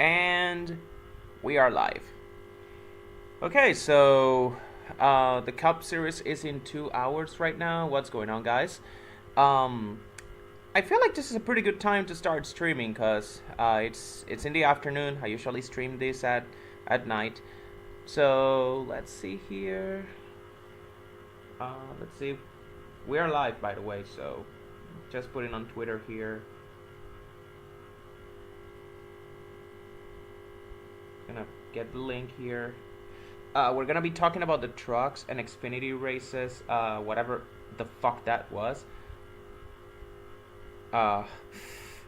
And we are live. Okay, so the Cup Series is in 2 hours right now. What's going on, guys? Um, I feel like this is a pretty good time to start streaming because it's in the afternoon. I usually stream this at night. So let's see here. Let's see. We are live, by the way. So just put it on Twitter here. Gonna get the link here. We're gonna be talking about the trucks and Xfinity races, whatever the fuck that was. Uh,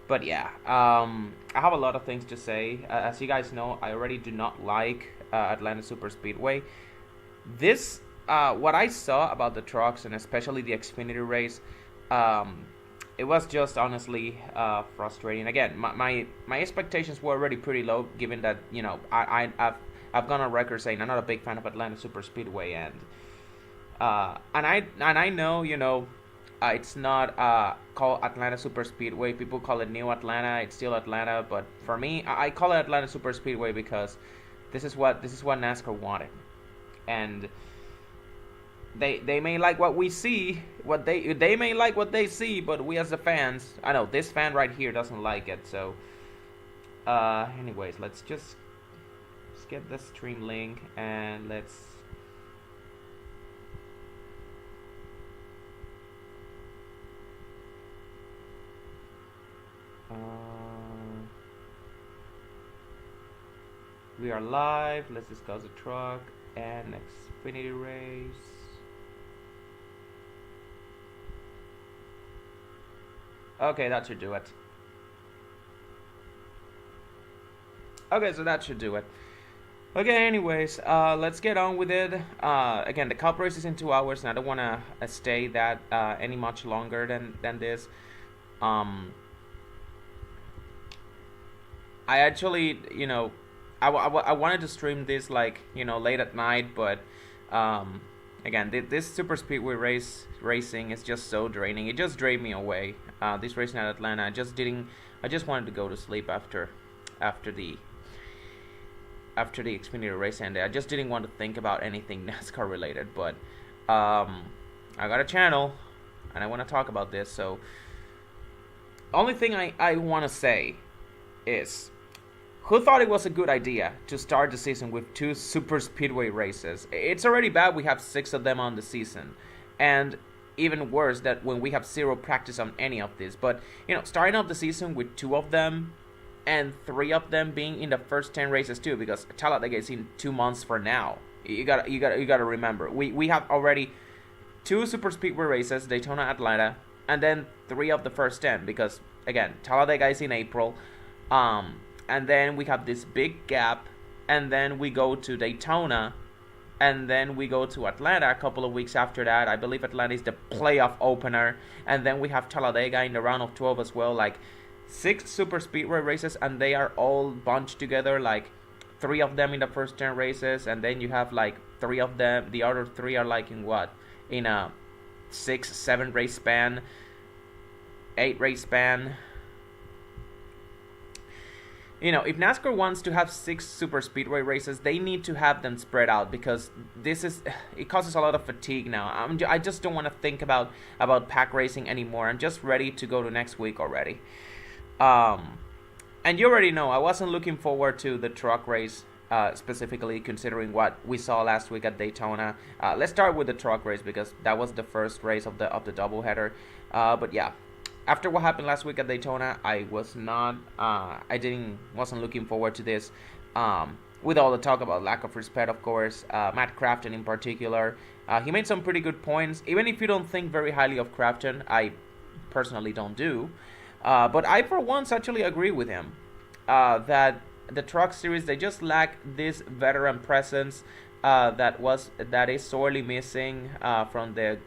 but yeah, I have a lot of things to say. As you guys know, I already do not like Atlanta Superspeedway. This, what I saw about the trucks and especially the Xfinity race, it was just honestly frustrating. Again, my expectations were already pretty low, given that I've gone on record saying I'm not a big fan of Atlanta Superspeedway, and I know it's not called Atlanta Superspeedway. People call it New Atlanta. It's still Atlanta, but for me, I call it Atlanta Superspeedway because this is what NASCAR wanted, and they may like what we see, they may like what they see, but we as the fans, I know this fan right here doesn't like it. So, anyways, let's get the stream link and let's. We are live. Let's discuss the truck and Xfinity race. Okay, that should do it. Okay, so that should do it. Okay, anyways, let's get on with it. Again, the Cup race is in 2 hours, and I don't want to stay that any much longer than this. I actually, I wanted to stream this like late at night, but again, this Superspeedway racing is just so draining. It just drained me away. This racing at Atlanta, I just wanted to go to sleep after the Xfinity race ended. I just didn't want to think about anything NASCAR related. But I got a channel, and I want to talk about this. So only thing I want to say is, who thought it was a good idea to start the season with 2 Superspeedway races? It's already bad we have 6 of them on the season, and even worse that when we have 0 practice on any of these. But starting off the season with 2 of them, and 3 of them being in the first 10 races too, because Talladega is in 2 months for now. You gotta remember, we have already 2 Superspeedway races, Daytona, Atlanta, and then 3 of the first 10, because again, Talladega is in April. And then we have this big gap, and then we go to Daytona, and then we go to Atlanta a couple of weeks after that. I believe Atlanta is the playoff opener, and then we have Talladega in the round of 12 as well. Like 6 Superspeedway races, and they are all bunched together, like 3 of them in the first 10 races, and then you have like 3 of them, the other 3 are like in a 6-7 race span, 8 race span. If NASCAR wants to have 6 Superspeedway races, they need to have them spread out, because it causes a lot of fatigue now. I just don't want to think about pack racing anymore. I'm just ready to go to next week already. And you already know I wasn't looking forward to the truck race, specifically considering what we saw last week at Daytona. Let's start with the truck race, because that was the first race of the doubleheader. But yeah. After what happened last week at Daytona, I wasn't looking forward to this. With all the talk about lack of respect, of course, Matt Crafton in particular, he made some pretty good points. Even if you don't think very highly of Crafton, I personally don't do. But I, for once, actually agree with him that the truck series, they just lack this veteran presence that is sorely missing from the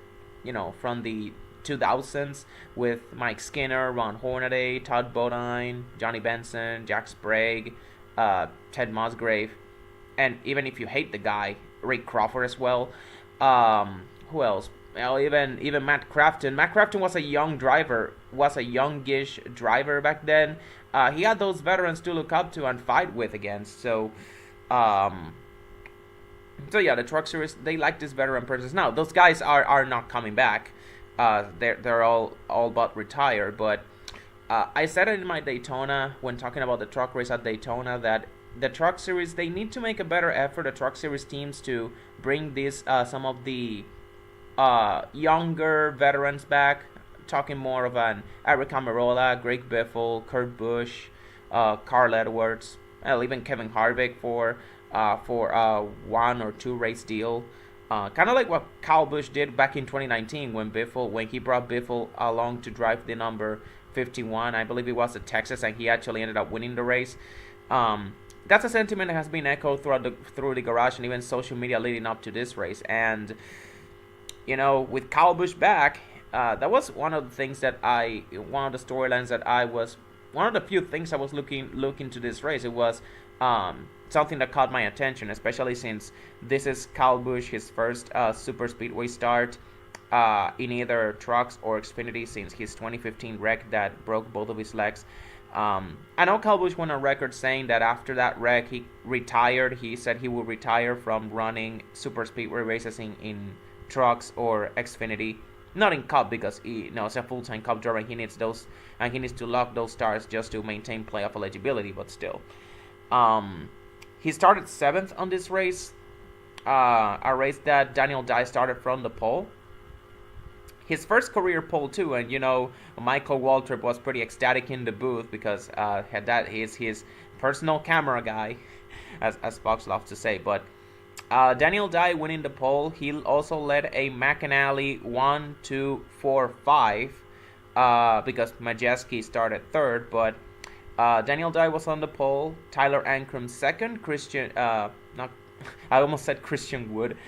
2000s, with Mike Skinner, Ron Hornaday, Todd Bodine, Johnny Benson, Jack Sprague, Ted Musgrave, and even if you hate the guy, Rick Crawford as well. Who else? well, even Matt Crafton. Matt Crafton was a youngish driver back then. He had those veterans to look up to and fight with against. Um, so yeah, the Truck Series, they like this veteran presence. Now those guys are not coming back. They're all but retired. But I said it in my Daytona when talking about the truck race at Daytona that the Truck Series, they need to make a better effort. The Truck Series teams to bring this some of the younger veterans back. Talking more of an Eric Amarola, Greg Biffle, Kurt Busch, Carl Edwards, even Kevin Harvick for one or two race deal. Kind of like what Kyle Busch did back in 2019 when he brought Biffle along to drive the number 51. I believe it was at Texas, and he actually ended up winning the race. That's a sentiment that has been echoed through the garage and even social media leading up to this race. And with Kyle Busch back, that was one of the things that one of the storylines that one of the few things I was looking to this race. It was something that caught my attention, especially since this is Kyle Busch, his first super speedway start in either trucks or Xfinity since his 2015 wreck that broke both of his legs. I know Kyle Busch went on record saying that after that wreck he retired. He said he would retire from running super speedway races in trucks or Xfinity. Not in Cup because it's a full-time Cup driver. He needs those, and he needs to lock those stars just to maintain playoff eligibility. But still, he started 7th on this race, a race that Daniel Dye started from the pole. His first career pole too, and Michael Waltrip was pretty ecstatic in the booth because he's his personal camera guy, as Fox loves to say. But Daniel Dye winning the pole. He also led a McAnally 1, 2, 4, 5 because Majeski started 3rd. But Daniel Dye was on the pole. Tyler Ankrum 2nd. I almost said Christian Wood.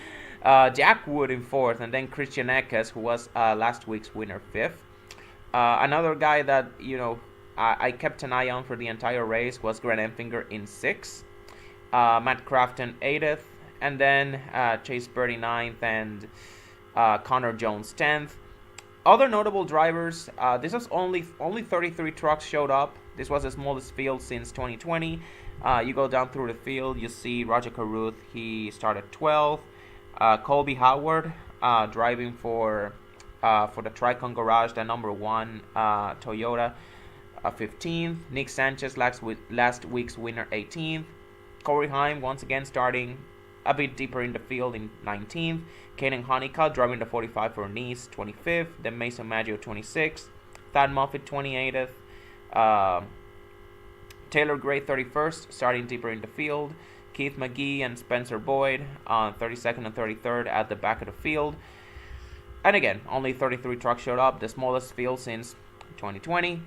Jack Wood in 4th, and then Christian Eckes, who was last week's winner, 5th. Another guy that I kept an eye on for the entire race was Grant Enfinger in 6th. Matt Crafton 8th. And then Chase Birdie 9th and Connor Jones 10th. Other notable drivers, this was only 33 trucks showed up. This was the smallest field since 2020. You go down through the field, you see Roger Caruth, he started 12th. Colby Howard driving for the Tricon Garage, the number 1 Toyota, 15th. Nick Sanchez, last week's winner, 18th. Corey Heim once again starting a bit deeper in the field in 19th. Kaden Honeycutt driving the 45 for Nice, 25th. Then Mason Maggio, 26th. Thad Moffitt, 28th. Taylor Gray, 31st, starting deeper in the field. Keith McGee and Spencer Boyd on 32nd and 33rd at the back of the field. And again, only 33 trucks showed up, the smallest field since 2020.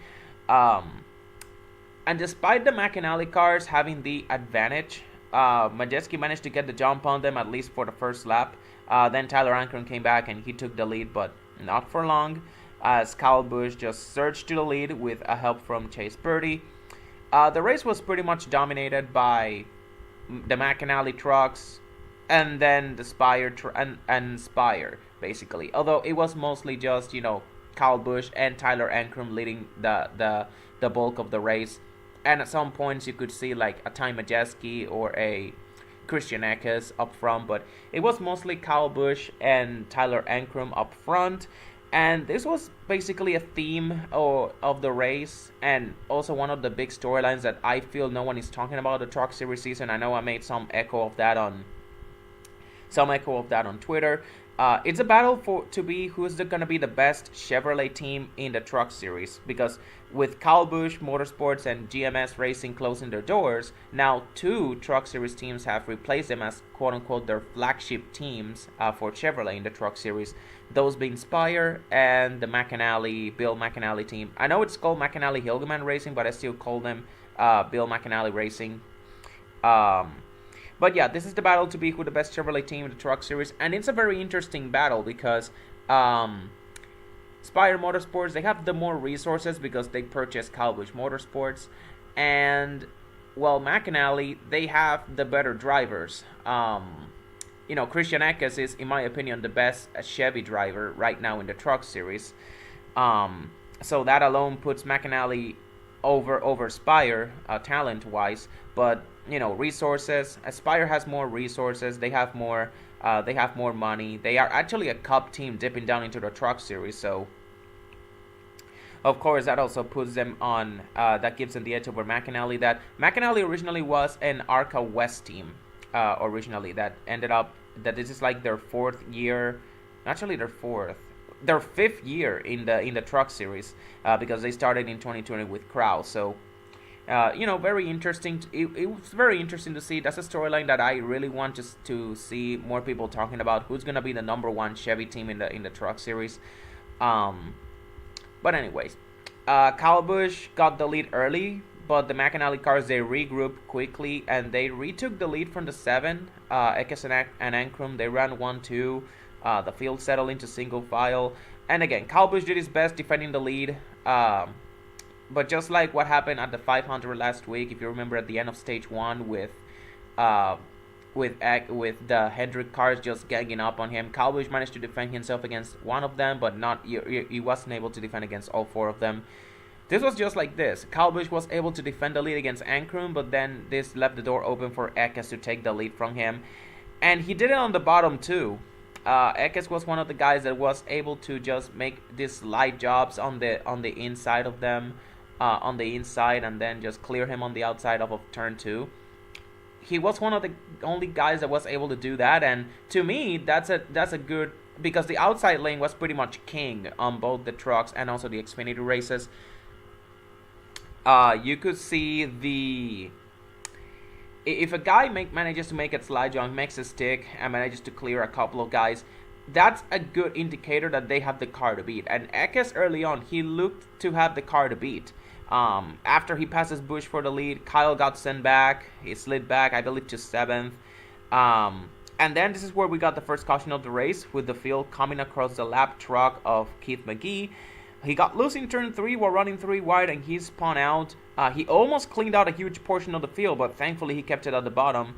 And despite the McAnally cars having the advantage, Majeski managed to get the jump on them, at least for the first lap. Then Tyler Ankrum came back and he took the lead, but not for long, as Kyle Busch just surged to the lead with a help from Chase Birdie. The race was pretty much dominated by the McAnally trucks and then the Spire and Spire, basically. Although it was mostly just, Kyle Busch and Tyler Ankrum leading the bulk of the race. And at some points you could see like a Ty Majeski or a Christian Eckes up front, but it was mostly Kyle Busch and Tyler Ankrum up front. And this was basically a theme of the race, and also one of the big storylines that I feel no one is talking about the Truck Series season. I know I made some echo of that on Twitter. It's a battle to be who's going to be the best Chevrolet team in the Truck Series, because with Kyle Busch Motorsports and GMS Racing closing their doors, now 2 Truck Series teams have replaced them as quote-unquote their flagship teams for Chevrolet in the Truck Series, those being Spire and the Bill McAnally team. I know it's called McAnally Hilgeman Racing, but I still call them Bill McAnally Racing. But yeah, this is the battle to be who the best Chevrolet team in the Truck Series, and it's a very interesting battle because Spire Motorsports, they have the more resources because they purchased Kyle Busch Motorsports, and well, McAnally, they have the better drivers. Christian Eckes is, in my opinion, the best Chevy driver right now in the Truck Series. So that alone puts McAnally over Spire talent wise, but resources. Spire has more resources. They have more. They have more money. They are actually a Cup team dipping down into the Truck Series. So of course that also puts them on. That gives them the edge over McAnally. That McAnally originally was an ARCA West team. Originally, that ended up that this is like their fourth year. Actually, their fifth year in the Truck Series, because they started in 2020 with Kraus. So very interesting. It was very interesting to see. That's a storyline that I really want to see more people talking about. Who's gonna be the number one Chevy team in the Truck Series? But anyways, Kyle Busch got the lead early, but the McAnally cars, they regrouped quickly and they retook the lead from the 7. Eckes and Ankrum, they ran 1-2. The field settled into single file, and again, Kyle Busch did his best defending the lead. But just like what happened at the 500 last week, if you remember at the end of stage 1 with the Hendrick cars just ganging up on him, Kyle Busch managed to defend himself against one of them, but he wasn't able to defend against all 4 of them. This was just like this. Kyle Busch was able to defend the lead against Ankrum, but then this left the door open for Eckes to take the lead from him, and he did it on the bottom too. Eckes was one of the guys that was able to just make these light jobs on the inside of them, on the inside, and then just clear him on the outside of turn 2. He was one of the only guys that was able to do that, and to me, that's a good, because the outside lane was pretty much king on both the trucks and also the Xfinity races. You could see if a guy manages to make a slide jump, makes a stick, and manages to clear a couple of guys, that's a good indicator that they have the car to beat. And Eckes early on, he looked to have the car to beat. After he passes Busch for the lead, Kyle got sent back. He slid back, I believe, to 7th. And then this is where we got the first caution of the race, with the field coming across the lap truck of Keith McGee. He got loose in turn 3 while running 3 wide, and he spun out. He almost cleaned out a huge portion of the field, but thankfully he kept it at the bottom.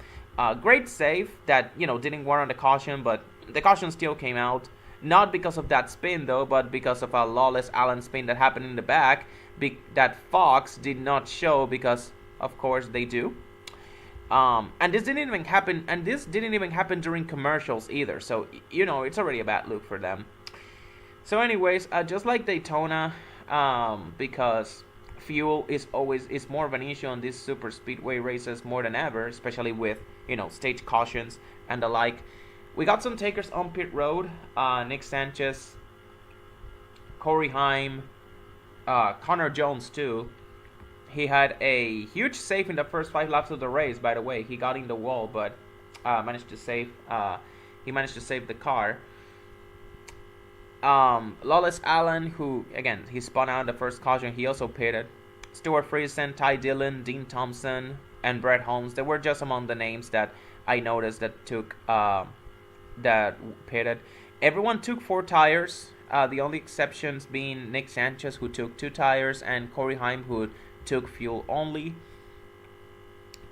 Great save that, didn't warrant a caution, but the caution still came out. Not because of that spin, though, but because of a lawless Allen spin that happened in the back that Fox did not show, because, of course, they do. And this didn't even happen during commercials either, so, it's already a bad look for them. So anyways, just like Daytona, because fuel is more of an issue on these super speedway races more than ever, especially with stage cautions and the like. We got some takers on pit road. Nick Sanchez, Corey Heim, Connor Jones too. He had a huge save in the first 5 laps of the race. By the way, he got in the wall, but managed to save. He managed to save the car. Lawless Allen, who, again, he spun out in the first caution, he also pitted. Stuart Friesen, Ty Dillon, Dean Thompson, and Brett Holmes, they were just among the names that I noticed that pitted. Everyone took 4 tires, the only exceptions being Nick Sanchez, who took 2 tires, and Corey Heim, who took fuel only.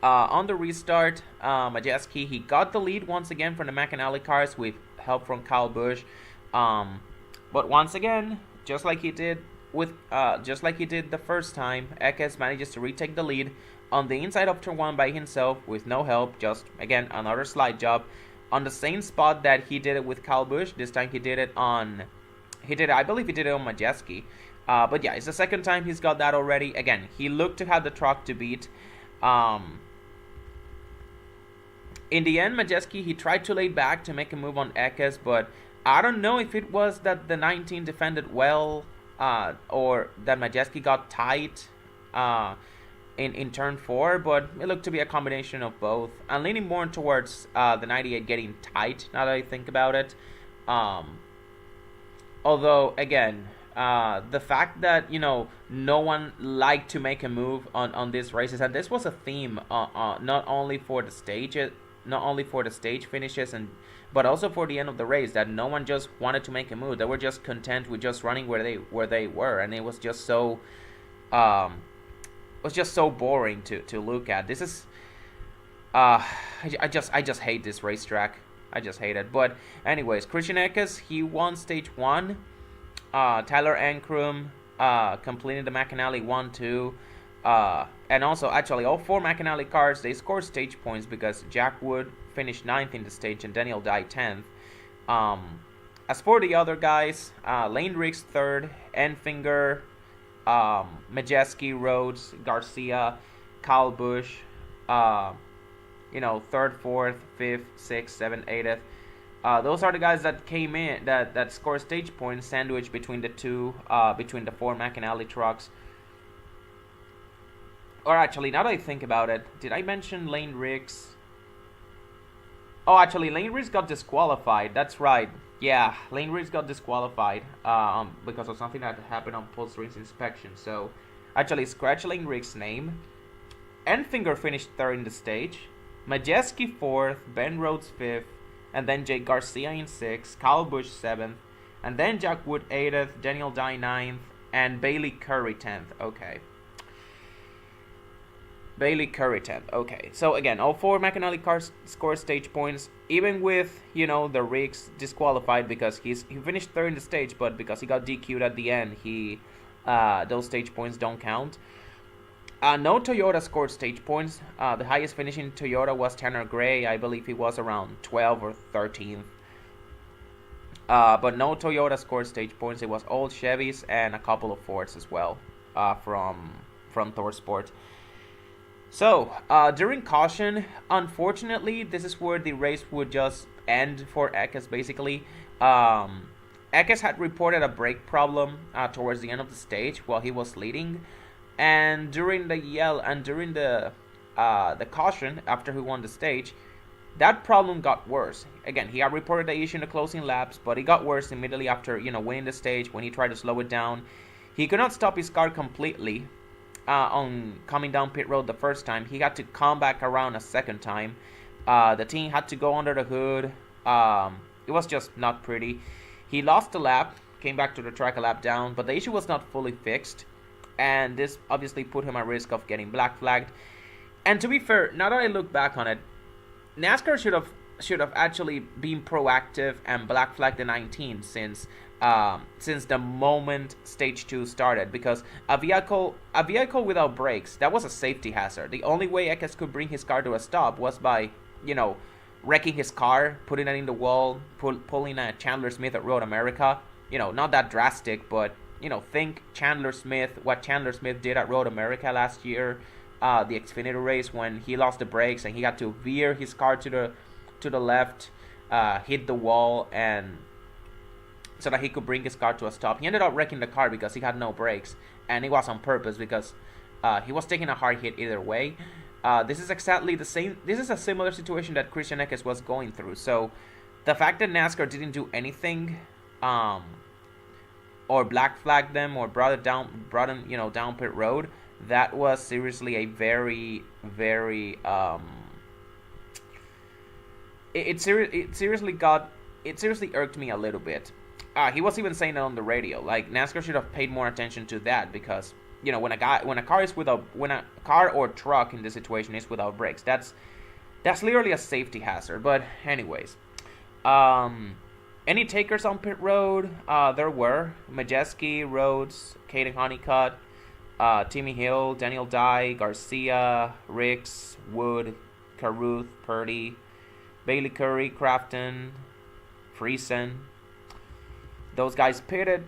On the restart, Majeski, he got the lead once again from the McAnally cars with help from Kyle Busch. But once again, just like he did the first time, Eckes manages to retake the lead on the inside of turn 1 by himself with no help. Just again another slide job on the same spot that he did it with Kyle Busch. This time I believe he did it on Majeski. But yeah, it's the second time he's got that already. Again, he looked to have the truck to beat. In the end, Majeski, he tried to lay back to make a move on Eckes, but I don't know if it was that the 19 defended well, or that Majeski got tight in turn 4, but it looked to be a combination of both. I'm leaning more towards the 98 getting tight now that I think about it. Although, again, the fact that, no one liked to make a move on these races, and this was a theme not only for the stage finishes but also for the end of the race, that no one just wanted to make a move. They were just content with just running where they were, and it was just so boring to look at. This is I just hate this racetrack. I just hate it. But anyways, Christian Eckes, he won stage 1. Tyler Ankrum completed the McAnally 1-2. And also, actually, all 4 McAnally cars, they scored stage points because Jack Wood finished 9th in the stage and Daniel Dye 10th. As for the other guys, Lane Riggs 3rd, Enfinger, Majeski, Rhodes, Garcia, Kyle Busch, 3rd, 4th, 5th, 6th, 7th, 8th. Those are the guys that came in, that scored stage points, sandwiched between the 4 McAnally trucks. Or actually, now that I think about it, did I mention Lane Riggs? Oh, actually, Lane Riggs got disqualified. That's right. Yeah, Lane Riggs got disqualified because of something that happened on post-race inspection. So, actually, scratch Lane Riggs' name. Enfinger finished 3rd in the stage. Majeski 4th, Ben Rhodes 5th, and then Jake Garcia in 6th, Kyle Busch 7th, and then Jack Wood 8th, Daniel Dye 9th, and Bailey Curry 10th. Okay. Bailey Curry 10th. Okay. So again, all 4 McAnally cars scored stage points, even with, the Riggs disqualified because he finished 3rd in the stage, but because he got DQ'd at the end, those stage points don't count. No Toyota scored stage points. The highest finishing Toyota was Tanner Gray. I believe he was around 12th or 13th. But no Toyota scored stage points. It was all Chevys and a couple of Fords as well from ThorSport. So, during caution, unfortunately, this is where the race would just end for Eckes, basically. Eckes had reported a brake problem towards the end of the stage while he was leading. And during the caution, after he won the stage, that problem got worse. Again, he had reported the issue in the closing laps, but it got worse immediately after, winning the stage when he tried to slow it down. He could not stop his car completely. On coming down pit road the first time. He had to come back around a second time. The team had to go under the hood. It was just not pretty. He lost a lap, came back to the track a lap down, but the issue was not fully fixed, and this obviously put him at risk of getting black flagged. And to be fair, now that I look back on it, NASCAR should have actually been proactive and black flagged the 19 since the moment stage 2 started, because a vehicle without brakes, that was a safety hazard. The only way Eckes could bring his car to a stop was by, wrecking his car, putting it in the wall, pulling a Chandler Smith at Road America. Not that drastic, but think what Chandler Smith did at Road America last year, the Xfinity race, when he lost the brakes and he had to veer his car to the left, hit the wall, and so that he could bring his car to a stop. He ended up wrecking the car because he had no brakes, and it was on purpose because he was taking a hard hit either way. This is exactly the same. This is a similar situation that Christian Eckes was going through. So the fact that NASCAR didn't do anything, or black flagged them or brought him down pit road, that was seriously a very, very it seriously irked me a little bit. He was even saying it on the radio. Like, NASCAR should have paid more attention to that because, when a car or truck in this situation is without brakes, that's literally a safety hazard. But anyways, any takers on pit road? There were Majeski, Rhodes, Caden Honeycutt, Timmy Hill, Daniel Dye, Garcia, Riggs, Wood, Caruth, Purdy, Bailey Curry, Crafton, Friesen. Those guys pitted.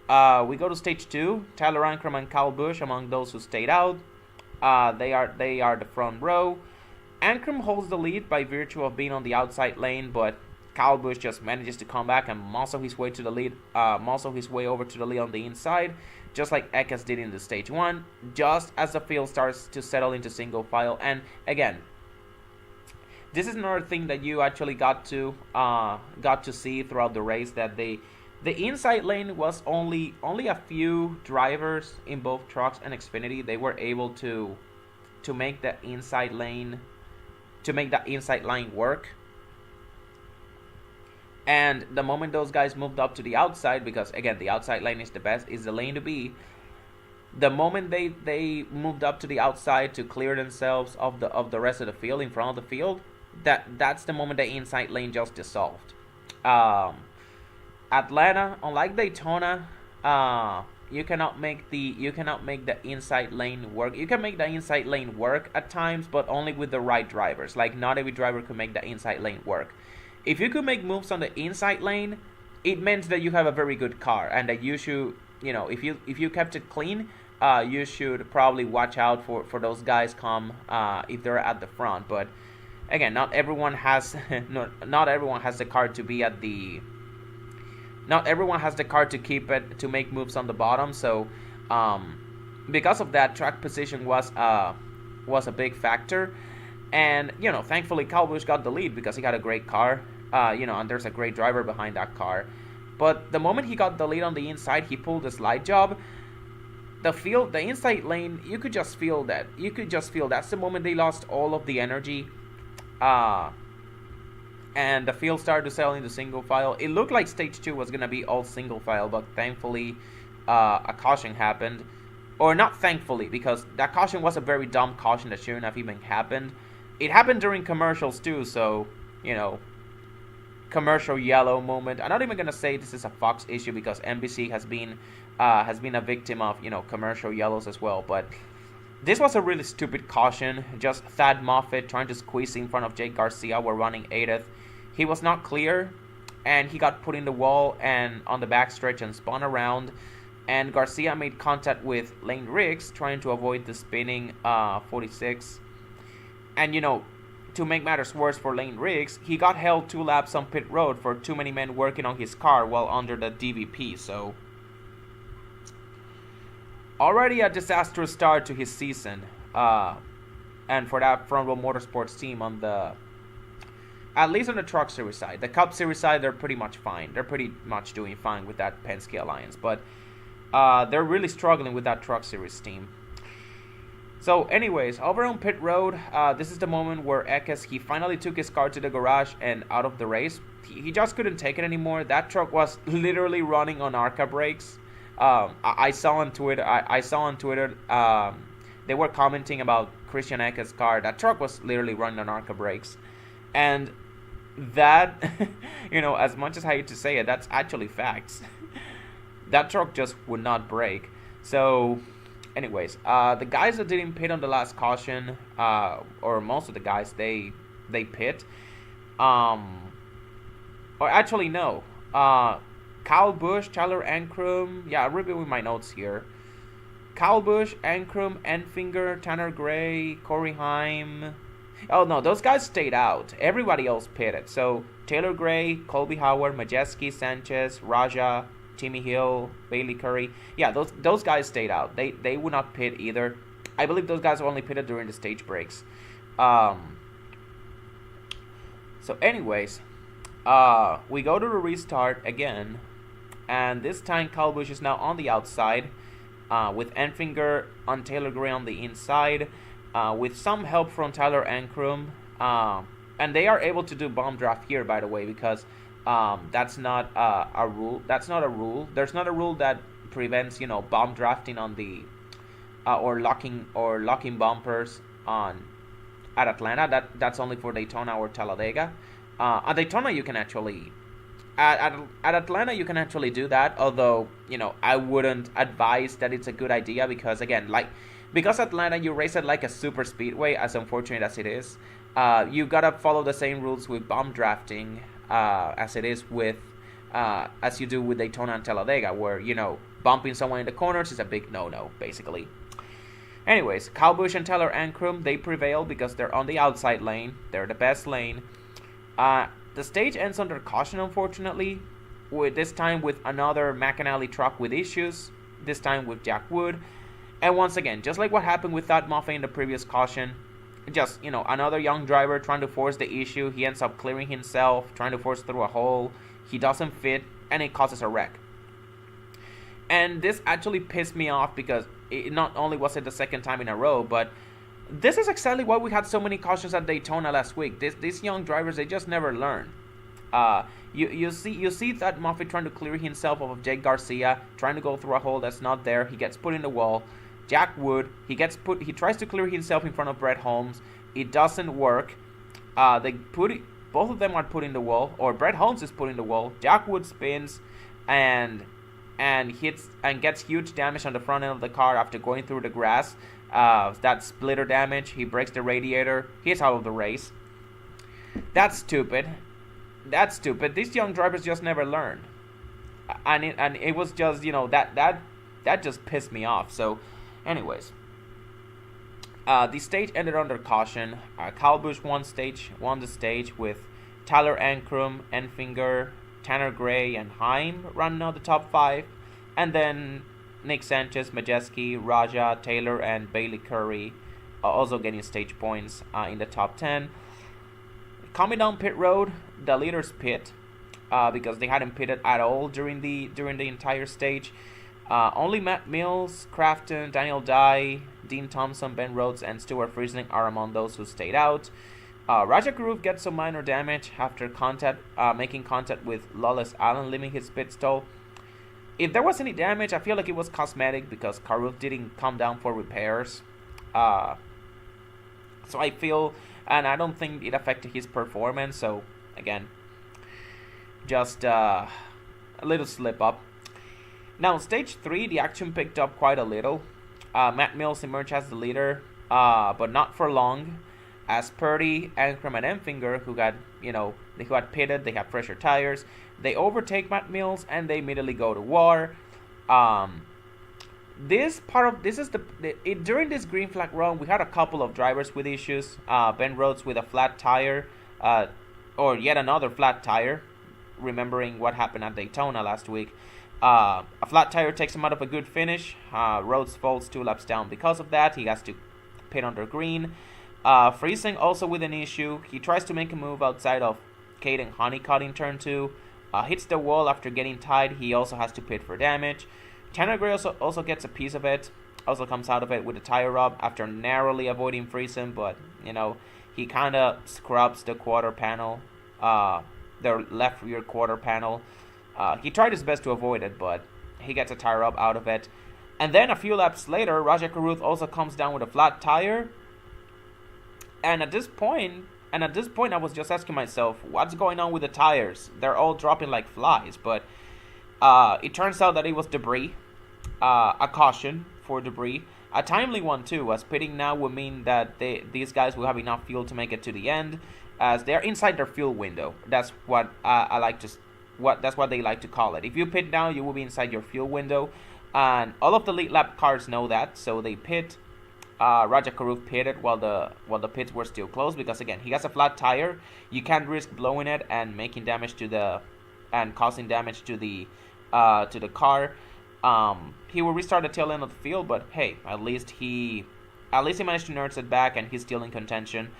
We go to stage 2. Tyler Ankrum and Kyle Busch among those who stayed out. They are the front row. Ankrum holds the lead by virtue of being on the outside lane, but Kyle Busch just manages to come back and muscle his way to the lead, over to the lead on the inside, just like Eckes did in the stage 1, just as the field starts to settle into single file. And again, this is another thing that you actually got to see throughout the race, that the inside lane was only a few drivers in both trucks and Xfinity. They were able to make that inside line work. And the moment those guys moved up to the outside, because again the outside lane is the lane to be. The moment they moved up to the outside to clear themselves of the rest of the field in front of the field, that's the moment the inside lane just dissolved. Um, Atlanta, unlike Daytona, you cannot make the inside lane work. You can make the inside lane work at times, but only with the right drivers. Like not every driver could make the inside lane work. If you could make moves on the inside lane, it meant that you have a very good car and that you should, if you kept it clean, you should probably watch out for those guys come if they're at the front. But again, not everyone has not everyone has the car to be at the not everyone has the car to keep it to make moves on the bottom. So because of that, track position was a big factor. And thankfully Kyle Busch got the lead because he got a great car. And there's a great driver behind that car. But the moment he got the lead on the inside, he pulled a slide job. The inside lane, you could just feel that. That's the moment they lost all of the energy. And the field started to settle into single file. It looked like stage 2 was going to be all single file, but thankfully a caution happened. Or not thankfully, because that caution was a very dumb caution that shouldn't have even happened. It happened during commercials too, so, commercial yellow moment. I'm not even going to say this is a Fox issue because NBC has been a victim of, commercial yellows as well, but this was a really stupid caution. Just Thad Moffitt trying to squeeze in front of Jake Garcia while running 8th. He was not clear, and he got put in the wall and on the backstretch and spun around. And Garcia made contact with Lane Riggs, trying to avoid the spinning 46. And, to make matters worse for Lane Riggs, he got held 2 laps on pit road for too many men working on his car while under the DVP. So, already a disastrous start to his season. And for that Front Row Motorsports team at least on the Truck Series side. The Cup Series side, they're pretty much fine. They're pretty much doing fine with that Penske alliance. But they're really struggling with that Truck Series team. So anyways, over on pit road, this is the moment where Eckes, he finally took his car to the garage and out of the race. He just couldn't take it anymore. That truck was literally running on ARCA brakes. I saw on Twitter, they were commenting about Christian Eckes' car. That truck was literally running on ARCA brakes. And that, as much as I hate to say it, that's actually facts. That truck just would not brake. So, anyways, the guys that didn't pit on the last caution, or most of the guys, they pit. Or actually, no. Kyle Busch, Tyler Ankrum. Yeah, I'm reviewing my notes here. Kyle Busch, Ankrum, Enfinger, Tanner Gray, Corey Heim. Oh, no, those guys stayed out. Everybody else pitted. So, Taylor Gray, Colby Howard, Majeski, Sanchez, Raja, Timmy Hill, Bailey Curry. Yeah, those guys stayed out. They would not pit either. I believe those guys only pitted during the stage breaks. So, anyways, we go to the restart again. And this time, Kyle Busch is now on the outside. With Enfinger on Taylor Gray on the inside. With some help from Tyler Ankrum. And they are able to do bomb draft here, by the way, because that's not a rule. That's not a rule. There's not a rule that prevents, bomb drafting on the or locking bumpers at Atlanta. That's only for Daytona or Talladega. At Daytona, you can actually at Atlanta you can actually do that. Although I wouldn't advise that it's a good idea because again, because Atlanta, you race it like a super speedway, as unfortunate as it is. You gotta follow the same rules with bomb drafting as it is with as you do with Daytona and Talladega, where bumping someone in the corners is a big no-no, basically. Anyways, Kyle Busch and Tyler Ankrum, they prevail because they're on the outside lane. They're the best lane. The stage ends under caution, unfortunately. This time with another McAnally truck with issues. This time with Jack Wood. And once again, just like what happened with Thad Moffitt in the previous caution, just, another young driver trying to force the issue. He ends up clearing himself, trying to force through a hole. He doesn't fit, and it causes a wreck. And this actually pissed me off because not only was it the second time in a row, but this is exactly why we had so many cautions at Daytona last week. These young drivers, they just never learn. You see that Moffitt trying to clear himself off of Jake Garcia, trying to go through a hole that's not there. He gets put in the wall. Jack Wood, he tries to clear himself in front of Brett Holmes. It doesn't work. They put it, both of them are putting the wall, or Brett Holmes is putting the wall. Jack Wood spins and hits and gets huge damage on the front end of the car after going through the grass. That splitter damage. He breaks the radiator. He's out of the race. That's stupid. That's stupid. These young drivers just never learn. And it was just, that just pissed me off. So, anyways. The stage ended under caution. Kyle Busch won the stage with Tyler Ankrum, Enfinger, Tanner Gray, and Heim running out the top 5. And then Nick Sanchez, Majeski, Raja, Taylor, and Bailey Curry also getting stage points in the top 10. Coming down pit road, the leaders pit because they hadn't pitted at all during the entire stage. Only Matt Mills, Crafton, Daniel Dye, Dean Thompson, Ben Rhodes, and Stuart Friesling are among those who stayed out. Raja Groove gets some minor damage after making contact with Lawless Allen, leaving his pit stall. If there was any damage, I feel like it was cosmetic because Carruth didn't come down for repairs. So I feel, and I don't think it affected his performance. So again, just a little slip up. Now, stage 3, the action picked up quite a little. Matt Mills emerged as the leader, but not for long, as Purdy, Ankrum, and Enfinger, who had pitted, they have fresher tires, they overtake Matt Mills and they immediately go to war. During this green flag run, we had a couple of drivers with issues. Ben Rhodes with a flat tire, or yet another flat tire, remembering what happened at Daytona last week. A flat tire takes him out of a good finish. Rhodes falls 2 laps down because of that. He has to pit under green. Friesling also with an issue. He tries to make a move outside of Caden Honeycutt in turn 2. Hits the wall after getting tied. He also has to pit for damage. Tanner Gray also gets a piece of it. Also comes out of it with a tire rub after narrowly avoiding Friesen, but he kind of scrubs the quarter panel, the left rear quarter panel. He tried his best to avoid it, but he gets a tire rub out of it. And then a few laps later, Raja Carruth also comes down with a flat tire. And at this point, I was just asking myself, what's going on with the tires? They're all dropping like flies. But it turns out that it was debris, a caution for debris, a timely one too, as pitting now would mean that these guys will have enough fuel to make it to the end, as they're inside their fuel window. That's what that's what they like to call it. If you pit now, you will be inside your fuel window, and all of the lead lap cars know that, so they pit. Raja Carruth pitted while the pits were still closed because again he has a flat tire. You can't risk blowing it and making damage causing damage to the car. He will restart the tail end of the field, but hey, at least he managed to nurse it back and he's still in contention.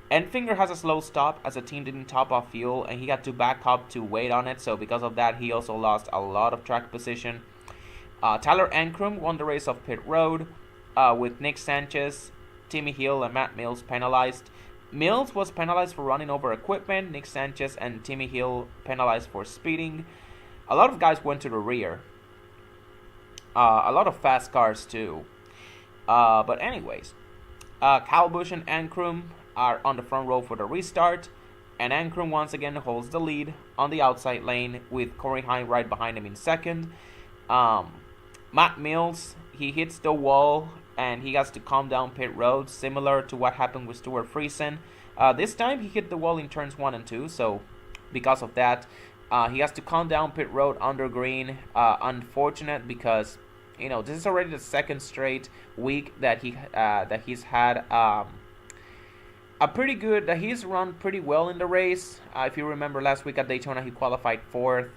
Enfinger has a slow stop as the team didn't top off fuel and he had to back up to wait on it, so because of that he also lost a lot of track position. Tyler Ankrum won the race off pit road, with Nick Sanchez, Timmy Hill, and Matt Mills penalized. Mills was penalized for running over equipment. Nick Sanchez and Timmy Hill penalized for speeding. A lot of guys went to the rear. A lot of fast cars too. But anyways, Kyle Busch and Ankrum are on the front row for the restart. And Ankrum once again holds the lead on the outside lane with Corey Heim right behind him in second. Matt Mills, he hits the wall and he has to calm down pit road, similar to what happened with Stuart Friesen. This time he hit the wall in turns 1 and 2, so because of that, he has to calm down pit road under green. Unfortunate because this is already the second straight week that he's had he's run pretty well in the race. If you remember last week at Daytona, he qualified 4th.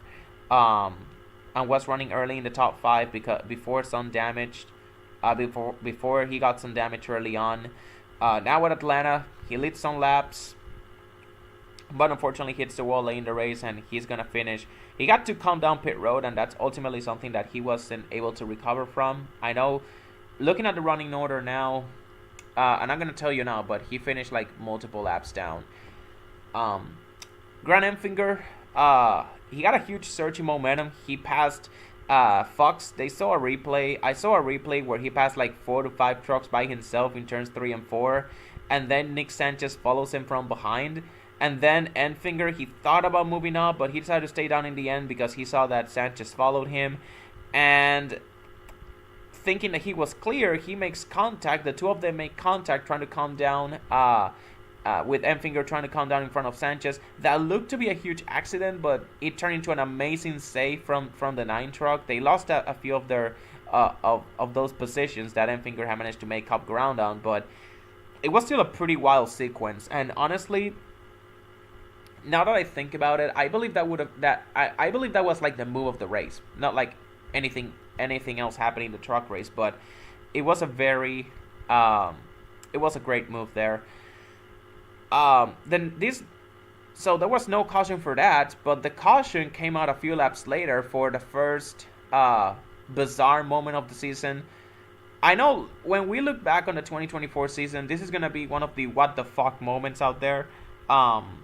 And was running early in the top 5 before he got some damage early on. Now at Atlanta, he leads some laps, but unfortunately hits the wall late in the race, and he's gonna finish. He got to calm down pit road, and that's ultimately something that he wasn't able to recover from. I know, looking at the running order now, and I'm gonna tell you now, but he finished like multiple laps down. Grant Enfinger, he got a huge surge in momentum. He passed Fox, they saw a replay. I saw a replay where he passed like 4 to 5 trucks by himself in turns 3 and 4, and then Nick Sanchez follows him from behind. And then Enfinger, he thought about moving up, but he decided to stay down in the end because he saw that Sanchez followed him. And thinking that he was clear, he makes contact. The two of them make contact, trying to calm down. With Enfinger trying to calm down in front of Sanchez. That looked to be a huge accident, but it turned into an amazing save from the 9 truck. They lost a few of their of those positions that Enfinger had managed to make up ground on, but it was still a pretty wild sequence. And honestly, now that I think about it, I believe I believe that was like the move of the race, not like anything else happening in the truck race, but it was a very it was a great move there. So there was no caution for that, but the caution came out a few laps later for the first bizarre moment of the season. I know when we look back on the 2024 season, this is gonna be one of the what the fuck moments out there. And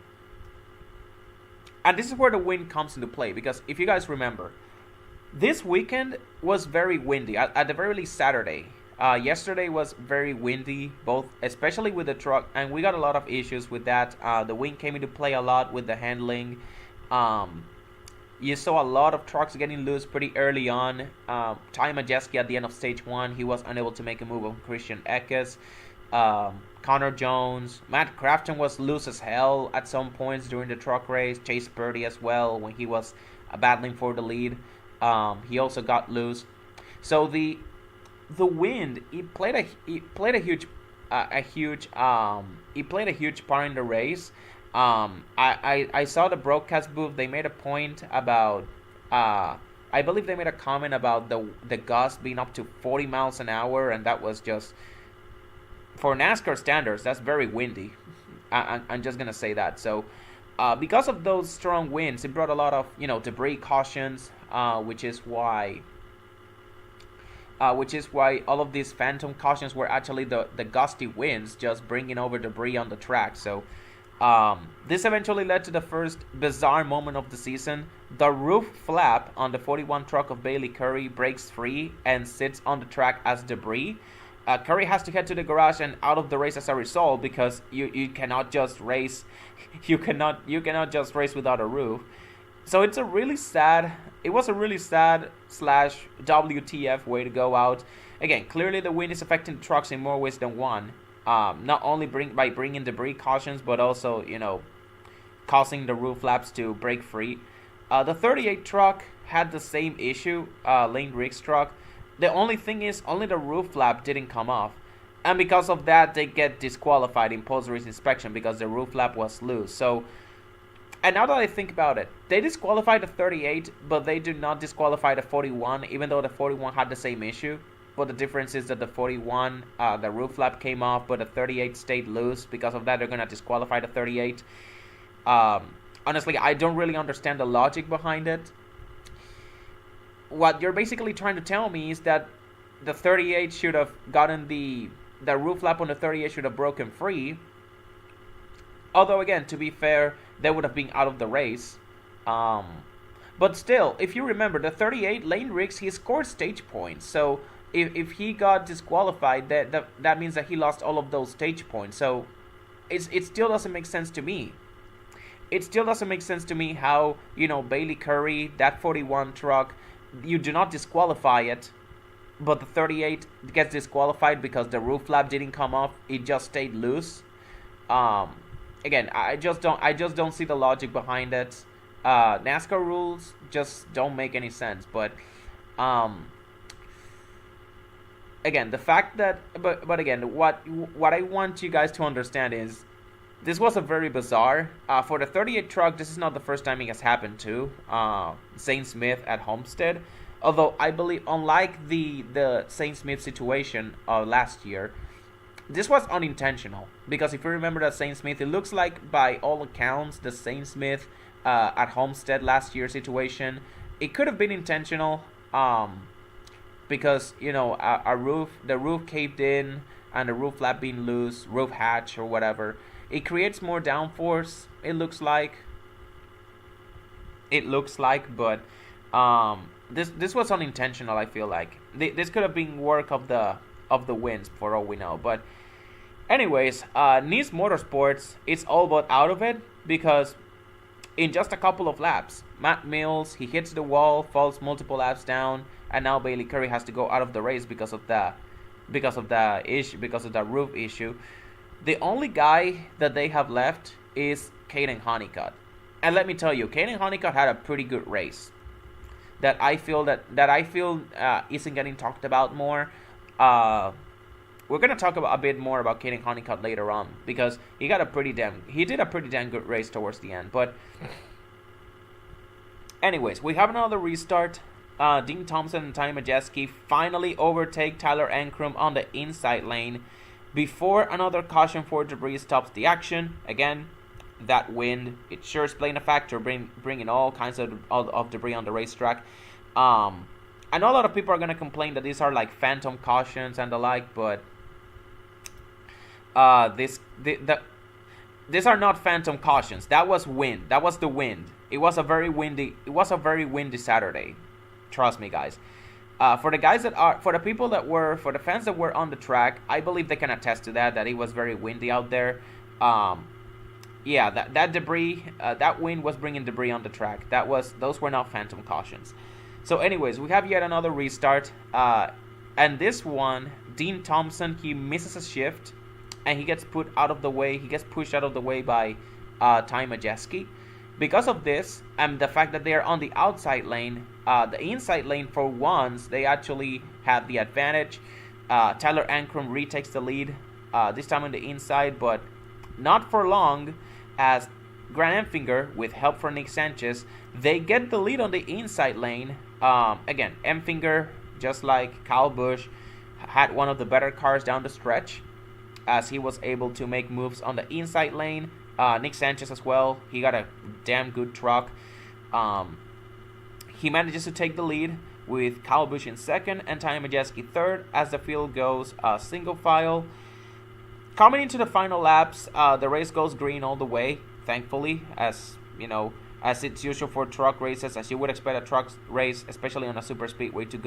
this is where the wind comes into play, because if you guys remember, this weekend was very windy, at the very least Saturday. Yesterday was very windy, especially with the truck, and we got a lot of issues with that. The wind came into play a lot with the handling. You saw a lot of trucks getting loose pretty early on. Ty Majeski at the end of stage 1, he was unable to make a move on Christian Eckes. Connor Jones, Matt Crafton was loose as hell at some points during the truck race. Chase Purdy as well when he was battling for the lead. He also got loose. So the wind, it played a huge part in the race. I saw the broadcast booth. They made a point about I believe they made a comment about the gust being up to 40 miles an hour, and that was just, for NASCAR standards, that's very windy. I'm just gonna say that. So because of those strong winds, it brought a lot of debris cautions, which is why all of these phantom cautions were actually the gusty winds just bringing over debris on the track. So this eventually led to the first bizarre moment of the season. The roof flap on the 41 truck of Bailey Curry breaks free and sits on the track as debris. Curry has to head to the garage and out of the race as a result, because you cannot just race you cannot just race without a roof. So it was a really sad / WTF way to go out. Again, clearly the wind is affecting the trucks in more ways than one. Not only by bringing debris cautions, but also causing the roof flaps to break free. The 38 truck had the same issue, Lane Riggs' truck. The only thing is, only the roof flap didn't come off. And because of that, they get disqualified in post-race inspection because the roof flap was loose. So, and now that I think about it, they disqualified the 38, but they do not disqualify the 41, even though the 41 had the same issue. But the difference is that the 41, the roof flap came off, but the 38 stayed loose. Because of that, they're going to disqualify the 38. Honestly, I don't really understand the logic behind it. What you're basically trying to tell me is that the 38 should have gotten the roof flap on the 38 should have broken free. Although, again, to be fair, they would have been out of the race. But still, if you remember, the 38, Lane Riggs, he scored stage points. So if he got disqualified, that means that he lost all of those stage points. So it still doesn't make sense to me. It still doesn't make sense to me how, Bailey Curry, that 41 truck, you do not disqualify it, but the 38 gets disqualified because the roof flap didn't come off. It just stayed loose. Again, I just don't see the logic behind it. NASCAR rules just don't make any sense. But again, the fact that but again, what I want you guys to understand is this was a very bizarre. For the 38 truck, this is not the first time it has happened to Zane Smith at Homestead. Although I believe, unlike the Zane Smith situation last year, this was unintentional. Because if you remember that Zane Smith, it looks like by all accounts, the Zane Smith at Homestead last year situation, it could have been intentional. Because the roof caved in and the roof flap being loose, roof hatch or whatever. It creates more downforce, it looks like, but this was unintentional. I feel like this could have been work of the wins for all we know. But anyways, Nice Motorsports, it's all but out of it because in just a couple of laps, Matt Mills, he hits the wall, falls multiple laps down, and now Bailey Curry has to go out of the race because of the roof issue. The only guy that they have left is Caden Honeycutt. And let me tell you, Caden Honeycutt had a pretty good race that I feel isn't getting talked about more. We're gonna talk about a bit more about Caden Honeycutt later on because he did a pretty damn good race towards the end. But anyways, we have another restart. Dean Thompson and Ty Majeski finally overtake Tyler Ankrum on the inside lane before another caution for debris stops the action. Again, that wind, it sure is playing a factor, bringing all kinds of debris on the racetrack. I know a lot of people are going to complain that these are like phantom cautions and the like, but these are not phantom cautions. That was wind. That was the wind. It was a very windy Saturday. Trust me, guys. For the fans that were on the track, I believe they can attest to that it was very windy out there. Yeah, that debris, that wind was bringing debris on the track. Those were not phantom cautions. So anyways, we have yet another restart. And this one, Dean Thompson, he misses a shift and he gets pushed out of the way by Ty Majeski. Because of this, and the fact that they are on the outside lane, the inside lane for once, they actually have the advantage. Tyler Ankrum retakes the lead, this time on the inside, but not for long, as Grant Enfinger, with help from Nick Sanchez, they get the lead on the inside lane. Again, Enfinger, just like Kyle Busch, had one of the better cars down the stretch, as he was able to make moves on the inside lane. Nick Sanchez as well, he got a damn good truck. He manages to take the lead with Kyle Busch in second and Ty Majeski third as the field goes single file. Coming into the final laps, the race goes green all the way, thankfully, as you know, as it's usual for truck races, as you would expect a truck race, especially on a Superspeedway, to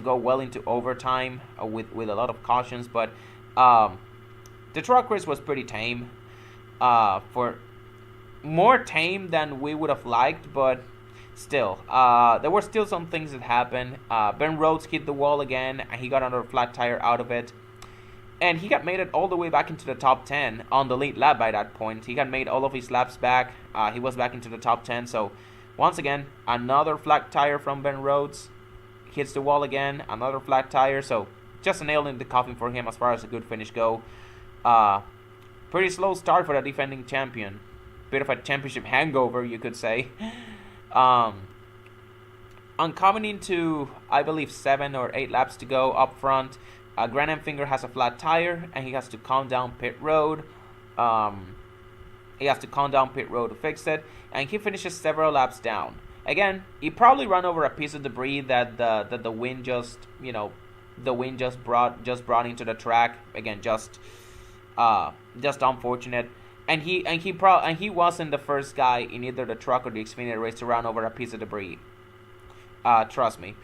go well into overtime with a lot of cautions. But the truck race was pretty tame, for more tame than we would have liked, but still, there were still some things that happened. Ben Rhodes hit the wall again, and he got another flat tire out of it. And he got made it all the way back into the top 10 on the lead lap by that point. He got made all of his laps back. He was back into the top 10. So, once again, another flat tire from Ben Rhodes. Hits the wall again, another flat tire. So, just a nail in the coffin for him as far as a good finish go. Pretty slow start for the defending champion. Bit of a championship hangover, you could say. On coming into, I believe, 7 or 8 laps to go up front, Grant Enfinger has a flat tire, and he has to calm down pit road. He has to calm down pit road to fix it, and he finishes several laps down. Again, he probably ran over a piece of debris that the wind just brought into the track. Again, just unfortunate. And he wasn't the first guy in either the truck or the Xfinity race to run over a piece of debris. Trust me.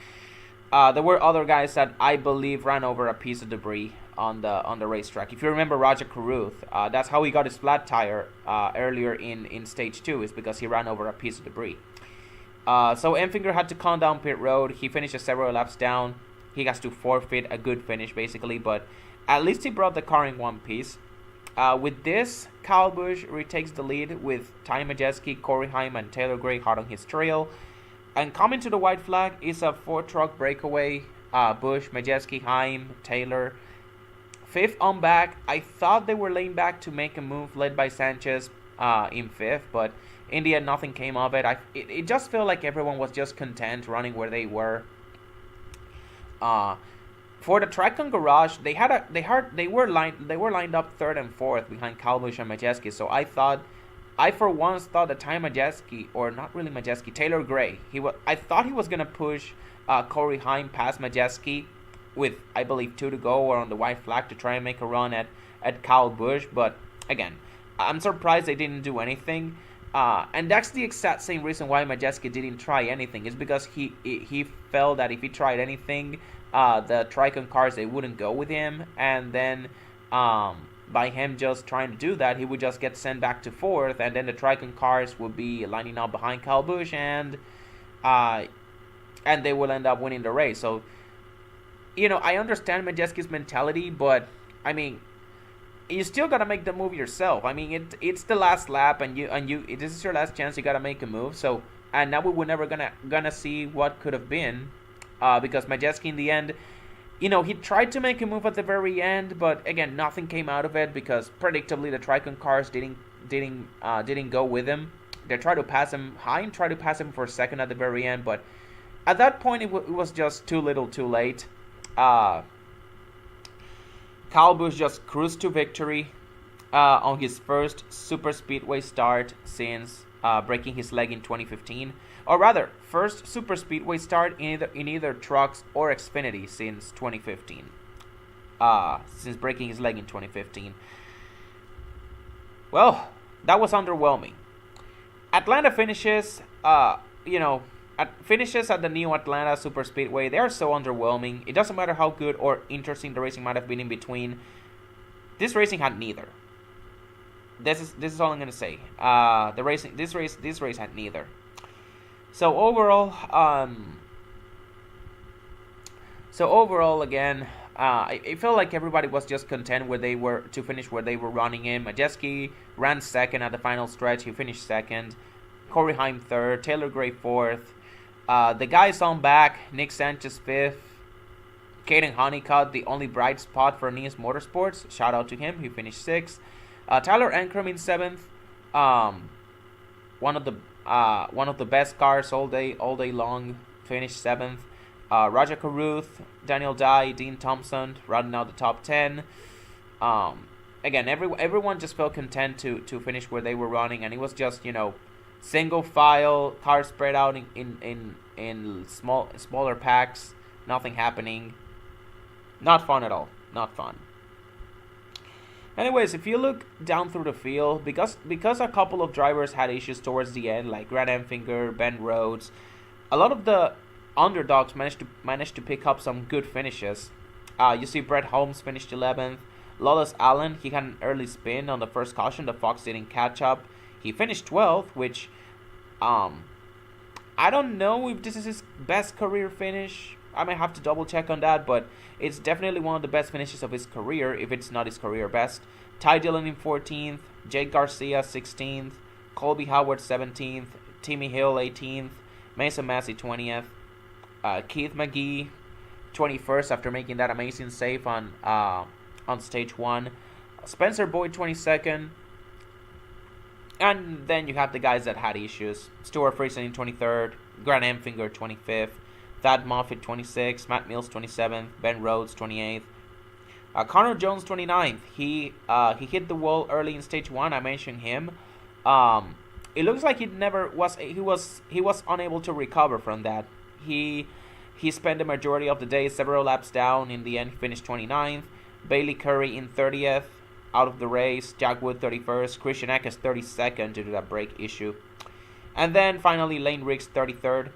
There were other guys that I believe ran over a piece of debris on the racetrack. If you remember Roger Carruth, that's how he got his flat tire earlier in stage 2, is because he ran over a piece of debris. So Enfinger had to calm down pit road. He finishes several laps down. He has to forfeit a good finish basically, but at least he brought the car in one piece. With this, Kyle Busch retakes the lead with Ty Majeski, Corey Heim, and Taylor Gray hot on his trail. And coming to the white flag is a 4-truck breakaway. Busch, Majeski, Heim, Taylor. 5th on back. I thought they were laying back to make a move led by Sanchez in 5th, but in the end nothing came of it. It just felt like everyone was just content running where they were. For the track and garage, they were lined up 3rd and 4th behind Kyle Busch and Majeski. So I for once thought that Ty Majeski, or not really Majeski, Taylor Gray, I thought he was gonna push Corey Heim past Majeski with, I believe, 2 to go or on the white flag to try and make a run at Kyle Busch. But again, I'm surprised they didn't do anything. And that's the exact same reason why Majeski didn't try anything. Is because he felt that if he tried anything, the Tricon cars, they wouldn't go with him, and then by him just trying to do that, he would just get sent back to fourth, and then the Tricon cars would be lining up behind Kyle Busch, and they will end up winning the race. So, I understand Majeski's mentality, but I mean, you still gotta make the move yourself. I mean, it's the last lap, and this is your last chance. You gotta make a move. So, and now we were never gonna see what could have been, because Majeski in the end, he tried to make a move at the very end, but again, nothing came out of it because predictably the Tricon cars didn't go with him. They tried to pass him high and tried to pass him for a second at the very end, but at that point it was just too little, too late. Kyle Busch just cruised to victory on his first Superspeedway start since breaking his leg in 2015. Or rather, first Superspeedway start in either trucks or Xfinity since 2015. Since breaking his leg in 2015. Well, that was underwhelming. Atlanta finishes, finishes at the new Atlanta Superspeedway, they are so underwhelming. It doesn't matter how good or interesting the racing might have been in between. This racing had neither. This is all I'm gonna say. This race had neither. So overall, again, I felt like everybody was just content to finish where they were running in. Majeski ran second at the final stretch. He finished second. Corey Heim third. Taylor Gray fourth. The guys on back, Nick Sanchez fifth. Caden Honeycutt, the only bright spot for NIS Motorsports. Shout out to him. He finished sixth. Tyler Ankrum in seventh. One of the best cars all day long. Finished seventh. Raja Caruth, Daniel Dye, Dean Thompson rounding out the top 10. Again, everyone just felt content to finish where they were running, and it was just single file, cars spread out in smaller packs, nothing happening. Not fun at all. Not fun. Anyways, if you look down through the field, because a couple of drivers had issues towards the end, like Grant Enfinger, Ben Rhodes, a lot of the underdogs managed to pick up some good finishes. You see Brett Holmes finished 11th. Lawless Allen, he had an early spin on the first caution. The Fox didn't catch up. He finished 12th, which I don't know if this is his best career finish. I might have to double check on that, but it's definitely one of the best finishes of his career, if it's not his career best. Ty Dillon in 14th, Jake Garcia 16th, Colby Howard 17th, Timmy Hill 18th, Mason Massey 20th, Keith McGee 21st after making that amazing save on stage 1, Spencer Boyd 22nd, and then you have the guys that had issues. Stuart Friesen in 23rd, Grant Enfinger 25th, Thad Moffitt 26th, Matt Mills 27th, Ben Rhodes 28th, Connor Jones 29th. He hit the wall early in stage 1. I mentioned him. It looks like he was unable to recover from that. He spent the majority of the day several laps down. In the end, he finished 29th. Bailey Curry in 30th, out of the race. Jack Wood 31st. Christian Eckes 32nd due to that brake issue. And then finally, Lane Riggs 33rd.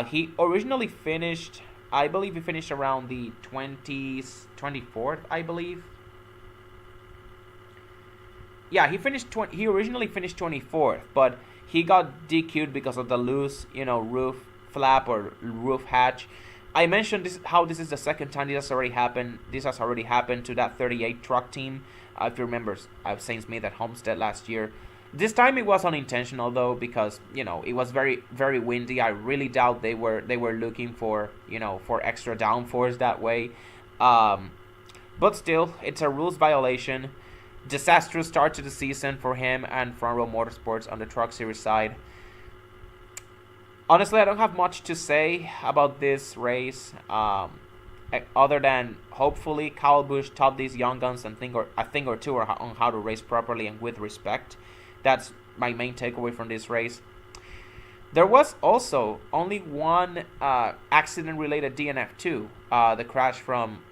He originally finished, I believe he finished around the 24th, I believe. Yeah, he originally finished 24th, but he got DQ'd because of the loose, roof flap or roof hatch. I mentioned how this is the second time this has already happened. This has already happened to that 38 truck team. If you remember, Saint Smith at Homestead last year. This time it was unintentional though, because it was very, very windy. I really doubt they were looking for for extra downforce that way. But still, it's a rules violation. Disastrous start to the season for him and Front Row Motorsports on the Truck Series side. Honestly, I don't have much to say about this race, other than hopefully Kyle Busch taught these young guns a thing or two on how to race properly and with respect. That's my main takeaway from this race. There was also only one accident-related DNF2, the crash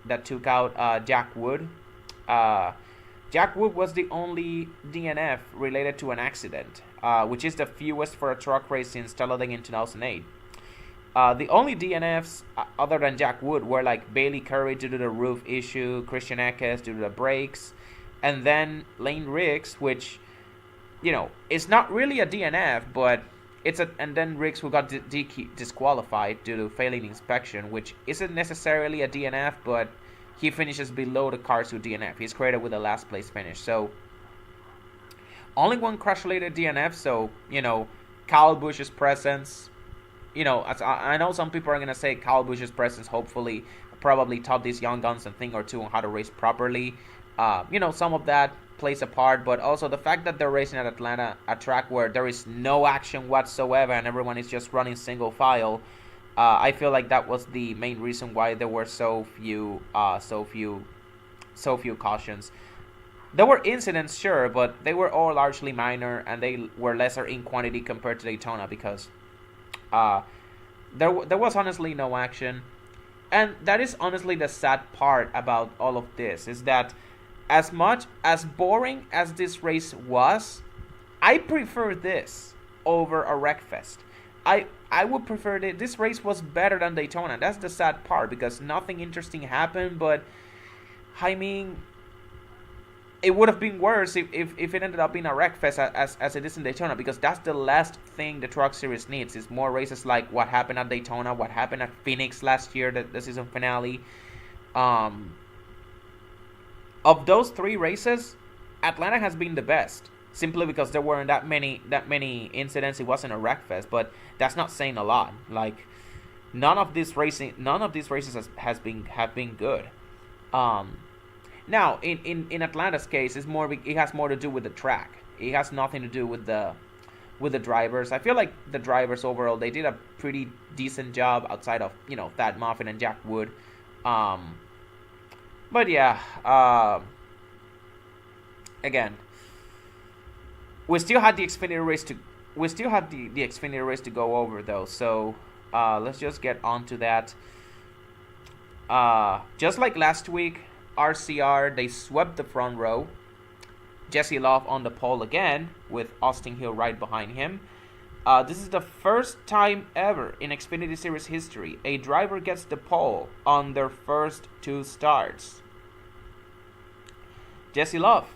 that took out Jack Wood. Jack Wood was the only DNF related to an accident, which is the fewest for a truck race since Talladega in 2008. The only DNFs other than Jack Wood were like Bailey Curry due to the roof issue, Christian Eckes due to the brakes, and then Lane Riggs, which, is not really a DNF, but and then Riggs, who got disqualified due to failing inspection, which isn't necessarily a DNF, but he finishes below the cars who DNF. He's credited with a last place finish. So only one crash-related DNF. So Kyle Busch's presence. I know some people are gonna say Kyle Busch's presence hopefully probably taught these young guns a thing or two on how to race properly. Some of that plays a part, but also the fact that they're racing at Atlanta, a track where there is no action whatsoever and everyone is just running single file. I feel like that was the main reason why there were so few cautions. There were incidents, sure, but they were all largely minor and they were lesser in quantity compared to Daytona because there was honestly no action. And that is honestly the sad part about all of this, is that as much as boring as this race was, I prefer this over a Wreckfest. I would prefer that this race was better than Daytona. That's the sad part, because nothing interesting happened, but I mean, it would have been worse if it ended up being a Wreckfest as it is in Daytona, because that's the last thing the Truck Series needs, is more races like what happened at Daytona, what happened at Phoenix last year, the season finale. Of those three races, Atlanta has been the best, simply because there weren't that many incidents. It wasn't a Wreckfest, but that's not saying a lot. Like, none of these races have been good. Now, in Atlanta's case, it has more to do with the track. It has nothing to do with the drivers. I feel like the drivers overall, they did a pretty decent job outside of Thad Moffitt and Jack Wood. But yeah, again, we still had the Xfinity race to go over though. So let's just get on to that. Just like last week, RCR, they swept the front row. Jesse Love on the pole again, with Austin Hill right behind him. This is the first time ever in Xfinity Series history a driver gets the pole on their first two starts. Jesse Love,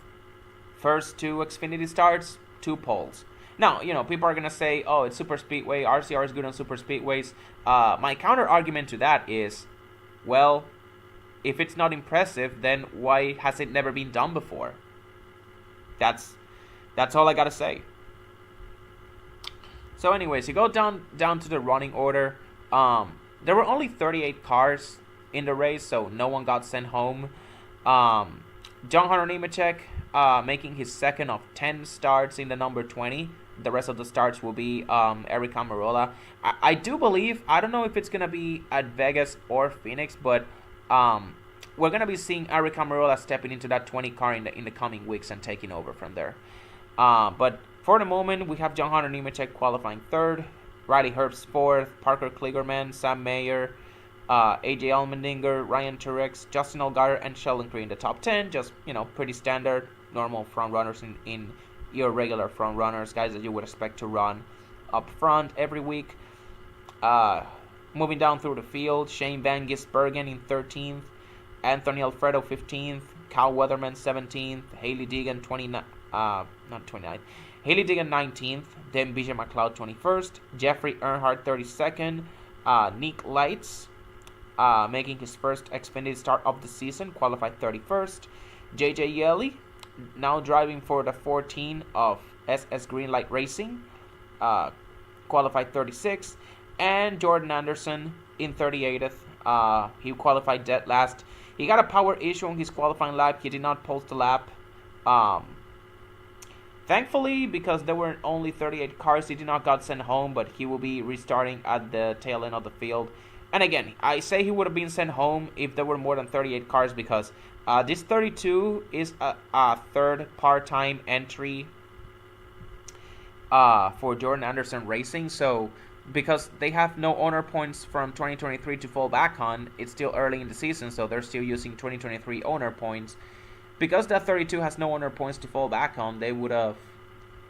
first two Xfinity starts, 2 poles. Now, people are going to say, oh, it's Superspeedway, RCR is good on Superspeedways. My counter argument to that is, well, if it's not impressive, then why has it never been done before? That's all I got to say. So anyways, you go down to the running order. There were only 38 cars in the race, so no one got sent home. John Hunter Nemechek making his second of 10 starts in the number 20. The rest of the starts will be Eric Almirola. I do believe, I don't know if it's going to be at Vegas or Phoenix, but we're going to be seeing Eric Almirola stepping into that 20 car in the coming weeks and taking over from there. But for the moment, we have John Hunter Nemechek qualifying 3rd, Riley Herbst 4th, Parker Kligerman, Sam Mayer, AJ Allmendinger, Ryan Truex, Justin Allgaier, and Sheldon Creed in the top 10. Just, pretty standard, normal front runners in your regular front runners, guys that you would expect to run up front every week. Moving down through the field, Shane Van Gisbergen in 13th, Anthony Alfredo 15th, Kyle Weatherman 17th, Hailie Deegan 19th, then BJ McLeod 21st, Jeffrey Earnhardt 32nd, Nick Lights making his first Xfinity start of the season, qualified 31st, JJ Yeley now driving for the 14 of SS Greenlight Racing, qualified 36th, and Jordan Anderson in 38th. He qualified dead last. He got a power issue on his qualifying lap. He did not post the lap. Thankfully, because there were only 38 cars, he did not got sent home, but he will be restarting at the tail end of the field. And again, I say he would have been sent home if there were more than 38 cars, because this 32 is a third part-time entry for Jordan Anderson Racing. So because they have no owner points from 2023 to fall back on, it's still early in the season, so they're still using 2023 owner points. because that 32 has no other points to fall back on, they would have,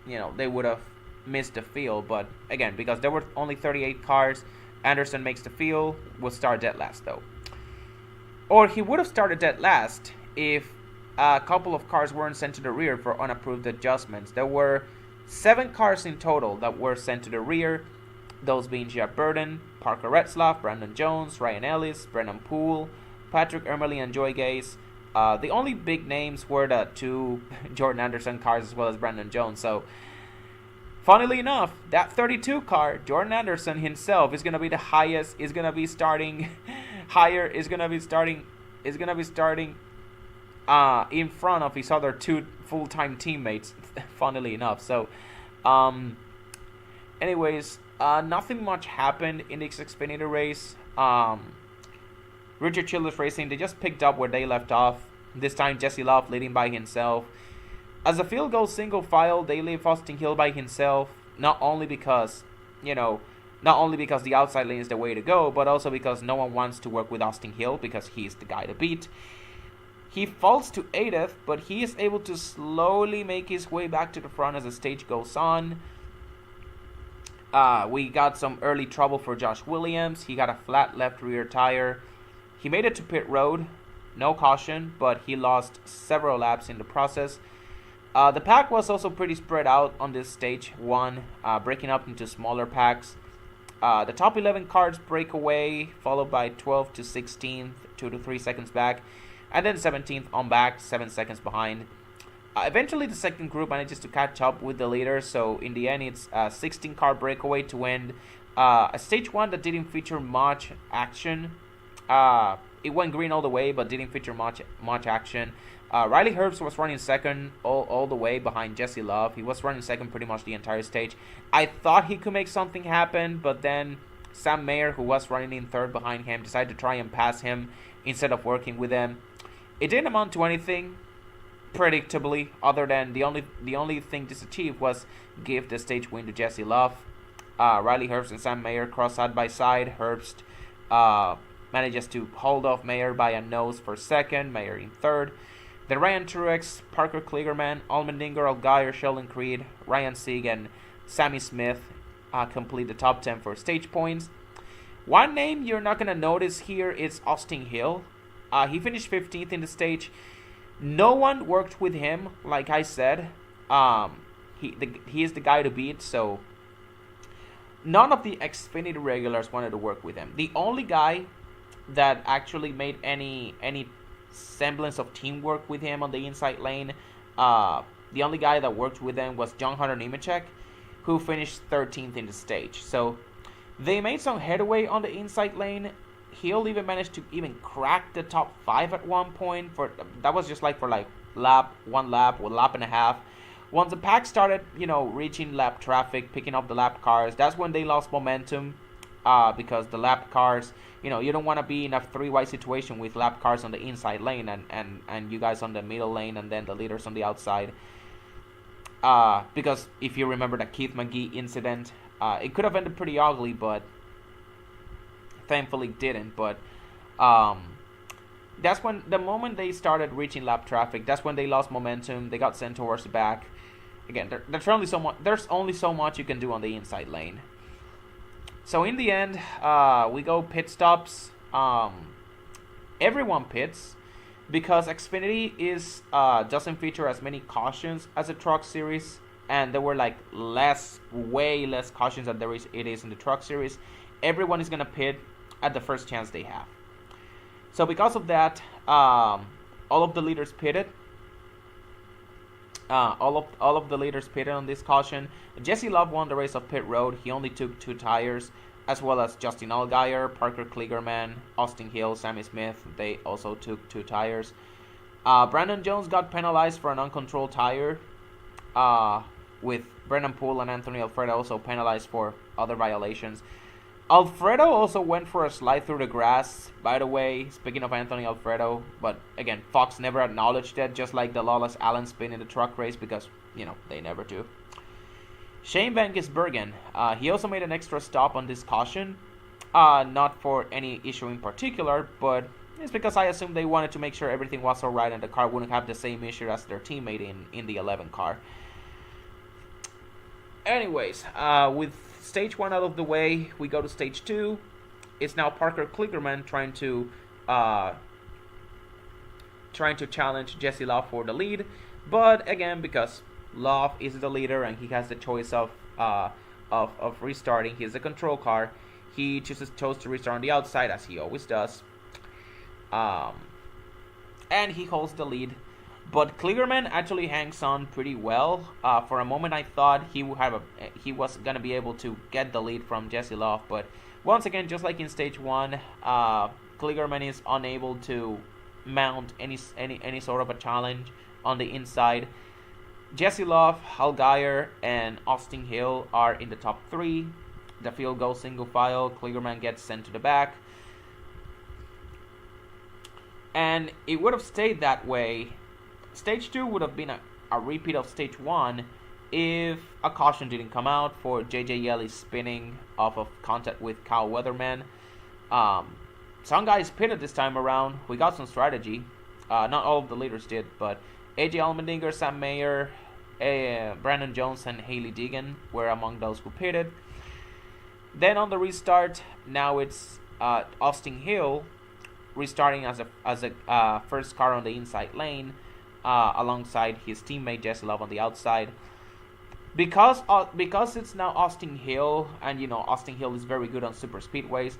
they would have missed the field. But again, because there were only 38 cars, Anderson makes the field, will start dead last though. Or he would have started dead last if a couple of cars weren't sent to the rear for unapproved adjustments. There were 7 cars in total that were sent to the rear, those being Jack Burton, Parker Retzlaff, Brandon Jones, Ryan Ellis, Brennan Poole, Patrick Ermely, and Joy Gase. The only big names were the 2 Jordan Anderson cars as well as Brandon Jones. So, funnily enough, that 32 car, Jordan Anderson himself, is going to be the highest, is going to be starting higher, is going to be starting in front of his other 2 full-time teammates, funnily enough. So, anyways, nothing much happened in this Xfinity race. Richard Childress Racing, they just picked up where they left off. This time, Jesse Love leading by himself. As the field goes single file, they leave Austin Hill by himself. Not only because the outside lane is the way to go, but also because no one wants to work with Austin Hill because he's the guy to beat. He falls to 8th, but he is able to slowly make his way back to the front as the stage goes on. We got some early trouble for Josh Williams. He got a flat left rear tire. He made it to pit road, no caution, but he lost several laps in the process. The pack was also pretty spread out on this stage 1, breaking up into smaller packs. The top 11 cars break away, followed by 12th to 16th, 2 to 3 seconds back, and then 17th on back, 7 seconds behind. Eventually, the second group manages to catch up with the leader, so in the end, it's a 16-car breakaway to end a stage 1 that didn't feature much action. It went green all the way, but didn't feature much action. Riley Herbst was running second all the way behind Jesse Love. He was running second pretty much the entire stage. I thought he could make something happen, but then Sam Mayer, who was running in third behind him, decided to try and pass him instead of working with him. It didn't amount to anything, predictably, other than the only thing this achieved was give the stage win to Jesse Love. Riley Herbst and Sam Mayer cross side by side. Herbst manages to hold off Mayer by a nose for second, Mayer in third. Then Ryan Truex, Parker Kligerman, Allmendinger, Allgaier, Sheldon Creed, Ryan Sieg, and Sammy Smith complete the top 10 for stage points. One name you're not going to notice here is Austin Hill. He finished 15th in the stage. No one worked with him, like I said. He is the guy to beat, so none of the Xfinity regulars wanted to work with him. The only guy that actually made any semblance of teamwork with him on the inside lane, the only guy that worked with him was John Hunter Nemechek, who finished 13th in the stage. So they made some headway on the inside lane. Hill even managed to even crack the top 5 at one point. That was just for one lap and a half. Once the pack started, reaching lap traffic, picking up the lap cars, that's when they lost momentum. Because the lap cars, you don't want to be in a 3-wide situation with lap cars on the inside lane and you guys on the middle lane and then the leaders on the outside. Because if you remember the Keith McGee incident, it could have ended pretty ugly, but thankfully didn't. But that's when, the moment they started reaching lap traffic, that's when they lost momentum. They got sent towards the back. Again, there's only so much you can do on the inside lane. So in the end, we go pit stops. Everyone pits because Xfinity doesn't feature as many cautions as the Truck Series, and there were way less cautions than it is in the Truck Series. Everyone is gonna pit at the first chance they have. So because of that, all of the leaders pitted. All of the leaders pitted on this caution. Jesse Love won the race of pit road. He only took 2 tires, as well as Justin Allgaier, Parker Kligerman, Austin Hill, Sammy Smith. They also took 2 tires. Brandon Jones got penalized for an uncontrolled tire, with Brennan Poole and Anthony Alfredo also penalized for other violations. Alfredo also went for a slide through the grass. By the way, speaking of Anthony Alfredo, but again, Fox never acknowledged that, just like the lawless Allen spin in the truck race, because, they never do. Shane Van Gisbergen, he also made an extra stop on this caution. Not for any issue in particular, but It's because I assume they wanted to make sure everything was alright and the car wouldn't have the same issue as their teammate in the 11 car. Anyways, with stage 1 out of the way, we go to stage 2. It's now Parker Kligerman trying to challenge Jesse Love for the lead, but again, because Love is the leader and he has the choice of restarting, he's the control car. He chose to restart on the outside, as he always does, and he holds the lead. But Kligerman actually hangs on pretty well. For a moment, I thought he was gonna be able to get the lead from Jesse Love, but once again, just like in stage 1, Kligerman is unable to mount any sort of a challenge on the inside. Jesse Love, Allgaier, and Austin Hill are in the top 3. The field goes single file. Kligerman gets sent to the back. And it would have stayed that way. Stage 2 would have been a repeat of stage 1 if a caution didn't come out for JJ Yeley spinning off of contact with Kyle Weatherman. Some guys pitted this time around. We got some strategy. Not all of the leaders did, but AJ Allmendinger, Sam Mayer, Brandon Jones, and Haley Deegan were among those who pitted. Then on the restart, now it's Austin Hill restarting as a first car on the inside lane, alongside his teammate Jesse Love on the outside. Because it's now Austin Hill, and Austin Hill is very good on super speedways,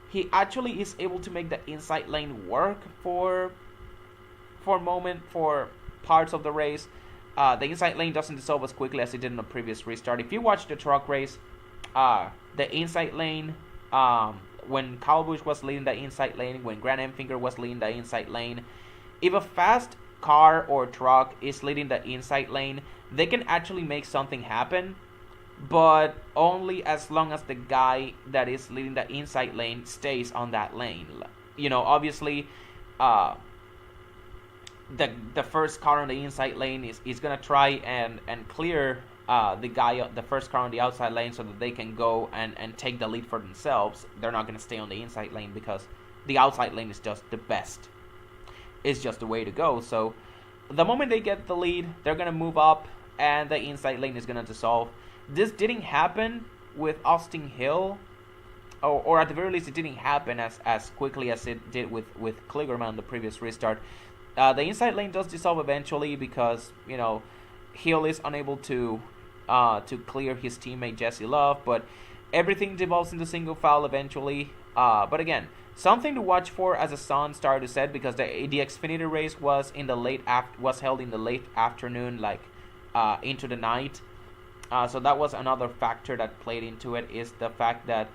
he actually is able to make the inside lane work for parts of the race. The inside lane doesn't dissolve as quickly as it did in the previous restart. If you watch the truck race, the inside lane, when Kyle Busch was leading the inside lane, when Grant Enfinger was leading the inside lane, if a fast car or truck is leading the inside lane, they can actually make something happen, but only as long as the guy that is leading the inside lane stays on that lane. Obviously, the first car on the inside lane is gonna try and clear the first car on the outside lane so that they can go and take the lead for themselves. They're not gonna stay on the inside lane because the outside lane is just the best. It's just the way to go. So the moment they get the lead, they're gonna move up and the inside lane is gonna dissolve. This didn't happen with Austin Hill, or at the very least it didn't happen as quickly as it did with Kligerman on the previous restart. The inside lane does dissolve eventually because Hill is unable to clear his teammate Jesse Love, but everything devolves into single file eventually. But again, something to watch for as the sun started to set, because the Xfinity race was held in the late afternoon, like into the night. So that was another factor that played into it, is the fact that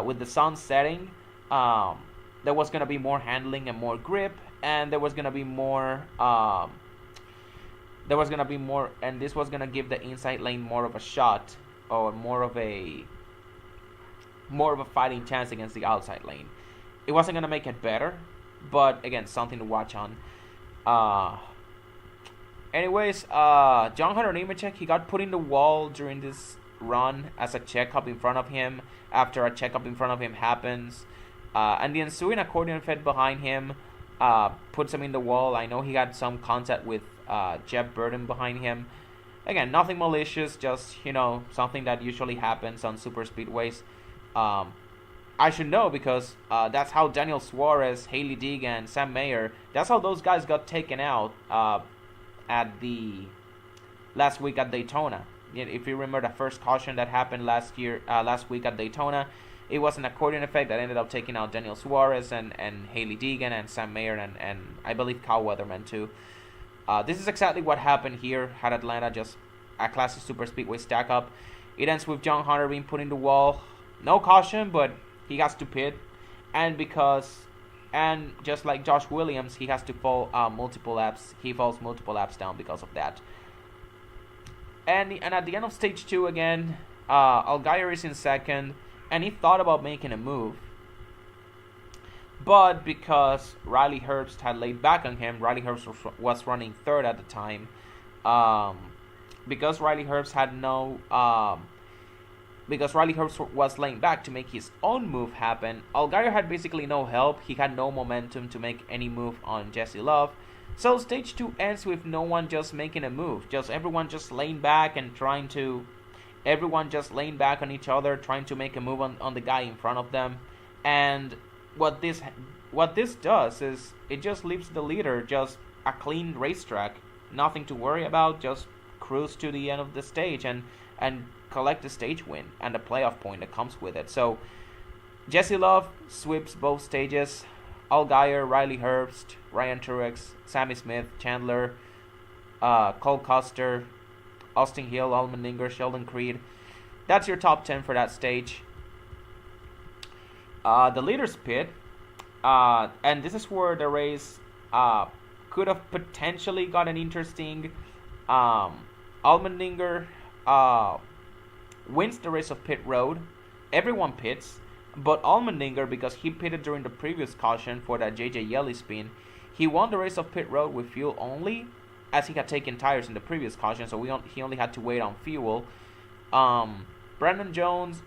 with the sun setting, there was going to be more handling and more grip, and there was going to be more and this was going to give the inside lane more of a shot, or more of a fighting chance against the outside lane. It wasn't going to make it better, but again, something to watch on. Anyways, John Hunter Nemechek, he got put in the wall during this run as a checkup in front of him, after a checkup in front of him happens. And the ensuing accordion fed behind him puts him in the wall. I know he had some contact with Jeff Burton behind him. Again, nothing malicious, just, something that usually happens on super speedways. I should know, because that's how Daniel Suarez, Haley Deegan, Sam Mayer, that's how those guys got taken out at the last week at Daytona. If you remember the first caution that happened last week at Daytona, it was an accordion effect that ended up taking out Daniel Suarez and Haley Deegan and Sam Mayer and I believe Kyle Weatherman too. This is exactly what happened here at Atlanta, just a classic super speedway stack up. It ends with John Hunter being put in the wall. No caution, but he has to pit, and just like Josh Williams, he has to fall multiple laps. He falls multiple laps down because of that. And at the end of stage 2 again, Allgaier is in second, and he thought about making a move. But because Riley Herbst had laid back on him, Riley Herbst was running third at the time. Because Riley Herbst had no because Riley Herbst was laying back to make his own move happen. Allgaier had basically no help. He had no momentum to make any move on Jesse Love. So stage 2 ends with no one just making a move. Just everyone just laying back and trying to... Everyone just laying back on each other, trying to make a move on the guy in front of them. And what this does is it just leaves the leader just a clean racetrack. Nothing to worry about, just cruise to the end of the stage and collect the stage win and the playoff point that comes with it. So Jesse Love sweeps both stages. Allgaier, Riley Herbst, Ryan Truex, Sammy Smith, Chandler, Cole Custer, Austin Hill, Allmendinger, Sheldon Creed. That's your top 10 for that stage. The leaders pit, and this is where the race could have potentially gotten interesting. Allmendinger wins the race of pit road. Everyone pits, but Allmendinger, because he pitted during the previous caution for that JJ Yeley spin, he won the race of pit road with fuel only, as he had taken tires in the previous caution, so he only had to wait on fuel. Brandon Jones,